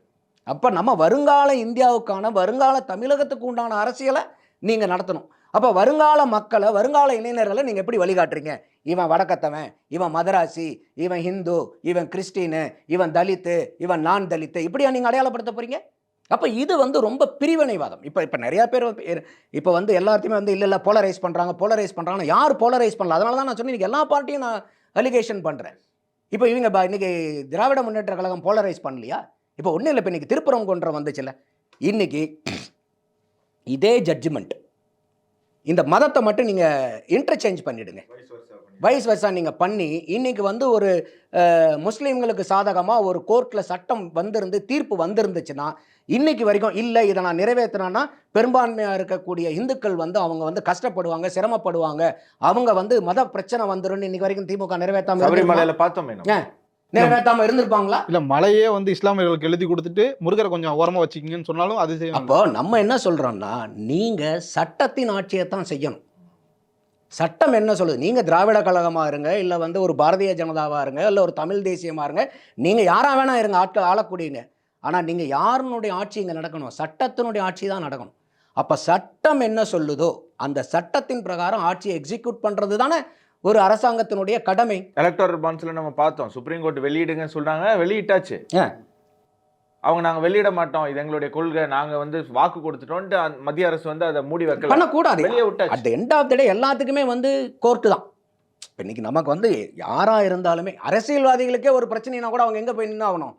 அப்போ நம்ம வருங்கால இந்தியாவுக்கான வருங்கால தமிழகத்துக்கு உண்டான அரசியலை நீங்கள் நடத்தணும். அப்போ வருங்கால மக்களை, வருங்கால இளைஞர்களை நீங்கள் எப்படி வழிகாட்டுறீங்க? இவன் வடக்கத்தவன், இவன் மதராசி, இவன் ஹிந்து, இவன் கிறிஸ்டினு, இவன் தலித்து, இவன் நான் தலித்து, இப்படியா நீங்கள் அடையாளப்படுத்த போகிறீங்க? அப்போ இது வந்து ரொம்ப பிரிவினைவாதம். இப்போ நிறையா பேர் இப்போ வந்து எல்லாத்தையுமே வந்து இல்லை போலரைஸ் பண்ணுறாங்க. யார் போலரைஸ் பண்ணல? அதனால தான் நான் சொன்னேன், இன்றைக்கி எல்லா பார்ட்டியும் நான் அலிகேஷன் பண்ணுறேன். இப்போ இவங்க இன்றைக்கி திராவிட முன்னேற்ற கழகம் போலரைஸ் பண்ணலையா? இப்போ ஒன்றும் இல்லை, இப்போ இன்றைக்கி திருப்பரங்குன்றம் வந்துச்சுல்ல, இன்றைக்கி இதே ஜட்ஜ்மெண்ட் இந்த மதத்தை மட்டும் நீங்கள் இன்டர்சேஞ்ச் பண்ணிவிடுங்க, வைஸ் வர்சா நீங்கள் பண்ணி இன்றைக்கி வந்து ஒரு முஸ்லீம்களுக்கு சாதகமாக ஒரு கோர்ட்டில் சட்டம் வந்திருந்து தீர்ப்பு வந்திருந்துச்சுன்னா, இன்றைக்கி வரைக்கும் இல்லை இதை நான் நிறைவேற்றினா பெரும்பான்மையாக இருக்கக்கூடிய இந்துக்கள் வந்து அவங்க வந்து கஷ்டப்படுவாங்க, சிரமப்படுவாங்க, அவங்க வந்து மத பிரச்சனை வந்துடும், இன்றைக்கி வரைக்கும் திமுக நிறைவேற்றாமல் பார்த்தோமே, நிறைவேற்றாம இருந்திருப்பாங்களா? இல்ல மலையே வந்து இஸ்லாமியர்களுக்கு எழுதி கொடுத்துட்டு முருகரை கொஞ்சம் ஓரமா வச்சுக்கிங்கன்னு சொன்னாலும் அது செய்யும். அப்போ நம்ம என்ன சொல்றோம்னா, நீங்க சட்டத்தின் ஆட்சியை தான் செய்யணும். சட்டம் என்ன சொல்லுது? நீங்க திராவிட கழகமா இருங்க, இல்ல வந்து ஒரு பாரதிய ஜனதாவா இருங்க, இல்ல ஒரு தமிழ் தேசியமா இருங்க, நீங்க யாரா வேணா இருங்க, ஆட்கள் ஆளக்கூடியங்க. ஆனா நீங்க யாருனுடைய ஆட்சி இங்க நடக்கணும்? சட்டத்தினுடைய ஆட்சி தான் நடக்கணும். அப்ப சட்டம் என்ன சொல்லுதோ அந்த சட்டத்தின் பிரகாரம் ஆட்சியை எக்ஸிக்யூட் பண்றது தானே ஒரு அரசாங்கத்தினுடைய கடமை. எலக்டோரல் பாண்ட்ஸ்ல நம்ம பார்த்தோம், சுப்ரீம் கோர்ட் வெளியிடுங்கன்னு சொல்றாங்க, வெளியிட்டாச்சு. அவங்க நாங்க வெளியிட மாட்டோம், இது எங்களுடைய கொள்கை, நாங்க வந்து வாக்கு கொடுத்துட்டோம்ட்டு மத்திய அரசு வந்து அதை மூடி வைக்கல, பண்ணக்கூடாது, வெளியே விட்டாச்சு. At the end of the day எல்லாத்துக்குமே வந்து கோர்ட்டு தான். இன்னைக்கு நமக்கு வந்து யாரா இருந்தாலுமே அரசியல்வாதிகளுக்கே ஒரு பிரச்சனைனா கூட அவங்க எங்க போய் நின்று ஆகணும்?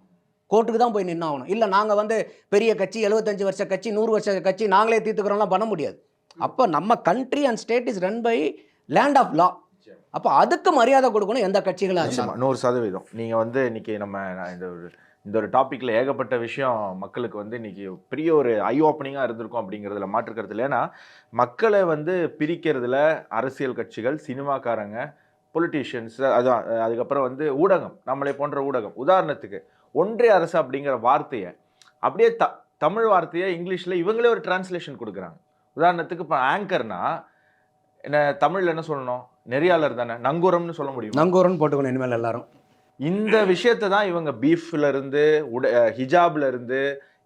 கோர்ட்டுக்கு தான் போய் நின்று ஆகணும். இல்லை நாங்கள் வந்து பெரிய கட்சி, 75 வருஷ கட்சி, 100 வருஷ கட்சி, நாங்களே தீர்த்துக்கிறோம்லாம் பண்ண முடியாது. அப்போ நம்ம country and state is run by land of law. அப்போ அதுக்கு மரியாதை கொடுக்கணும் எந்த கட்சிகளாக. 100%. நீங்கள் வந்து இன்னைக்கு நம்ம இந்த ஒரு டாப்பிக்கில் ஏகப்பட்ட விஷயம் மக்களுக்கு வந்து இன்னைக்கு பெரிய ஒரு ஐ ஓப்பனிங்காக இருந்திருக்கும் அப்படிங்கிறதுல மாற்றுக்கிறது இல்லை. ஏன்னா மக்களை வந்து பிரிக்கிறதுல அரசியல் கட்சிகள், சினிமாக்காரங்க, பொலிட்டீஷியன்ஸ், அதுக்கப்புறம் வந்து ஊடகம், நம்மளை போன்ற ஊடகம். உதாரணத்துக்கு ஒன்றிய அரசு அப்படிங்கிற வார்த்தையை அப்படியே தமிழ் வார்த்தையை இங்கிலீஷில் இவங்களே ஒரு டிரான்ஸ்லேஷன் கொடுக்குறாங்க. உதாரணத்துக்கு இப்போ ஆங்கர்னா என்ன தமிழில் என்ன சொல்லணும்? நெறியாளர் தானே, நங்கூரம்னு சொல்ல முடியும், நங்கூரம்னு போட்டுக்கணும் இனிமேல் எல்லாரும். இந்த விஷயத்தை தான் இவங்க பீஃப்ல இருந்து ஹிஜாப்ல இருந்து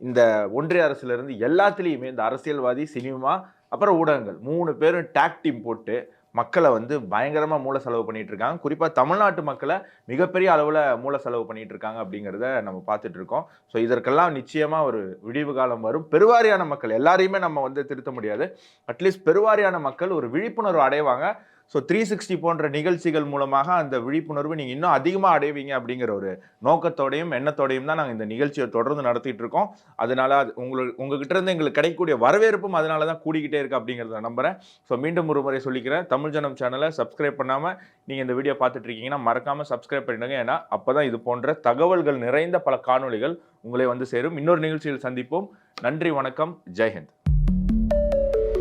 இந்த ஒன்றிய அரசுல இருந்து எல்லாத்துலேயுமே இந்த அரசியல்வாதி, சினிமா, அப்புறம் ஊடகங்கள் 3 பேரும் டாக் டீம் போட்டு மக்களை வந்து பயங்கரமாக மூல செலவு பண்ணிட்டு இருக்காங்க. குறிப்பாக தமிழ்நாட்டு மக்களை மிகப்பெரிய அளவில் மூல செலவு பண்ணிட்டு இருக்காங்க அப்படிங்கிறத நம்ம பார்த்துட்டு இருக்கோம். ஸோ இதற்கெல்லாம் நிச்சயமாக ஒரு விடிவு காலம் வரும். பெருவாரியான மக்கள், எல்லாரையுமே நம்ம வந்து திருத்த முடியாது, அட்லீஸ்ட் பெருவாரியான மக்கள் ஒரு விழிப்புணர்வு அடைவாங்க. ஸோ 360 போன்ற நிகழ்ச்சிகள் மூலமாக அந்த விழிப்புணர்வு நீங்கள் இன்னும் அதிகமாக அடைவீங்க அப்படிங்கிற ஒரு நோக்கத்தோடையும் எண்ணத்தோடையும் தான் நாங்கள் இந்த நிகழ்ச்சியை தொடர்ந்து நடத்திட்டு இருக்கோம். அதனால உங்ககிட்ட இருந்து எங்களுக்கு கிடைக்கக்கூடிய வரவேற்பும் அதனால தான் கூடிக்கிட்டே இருக்கு அப்படிங்கிறத நம்புறேன். ஸோ மீண்டும் ஒரு முறை சொல்லிக்கிறேன், தமிழ் ஜனம் சேனலை சப்ஸ்கிரைப் பண்ணாமல் நீங்கள் இந்த வீடியோ பார்த்துட்டு இருக்கீங்கன்னா மறக்காமல் சப்ஸ்கிரைப் பண்ணிடுங்க. ஏன்னா அப்போ தான் இது போன்ற தகவல்கள் நிறைந்த பல காணொளிகள் உங்களை வந்து சேரும். இன்னொரு நிகழ்ச்சியில் சந்திப்போம். நன்றி, வணக்கம், ஜெய்ஹிந்த்.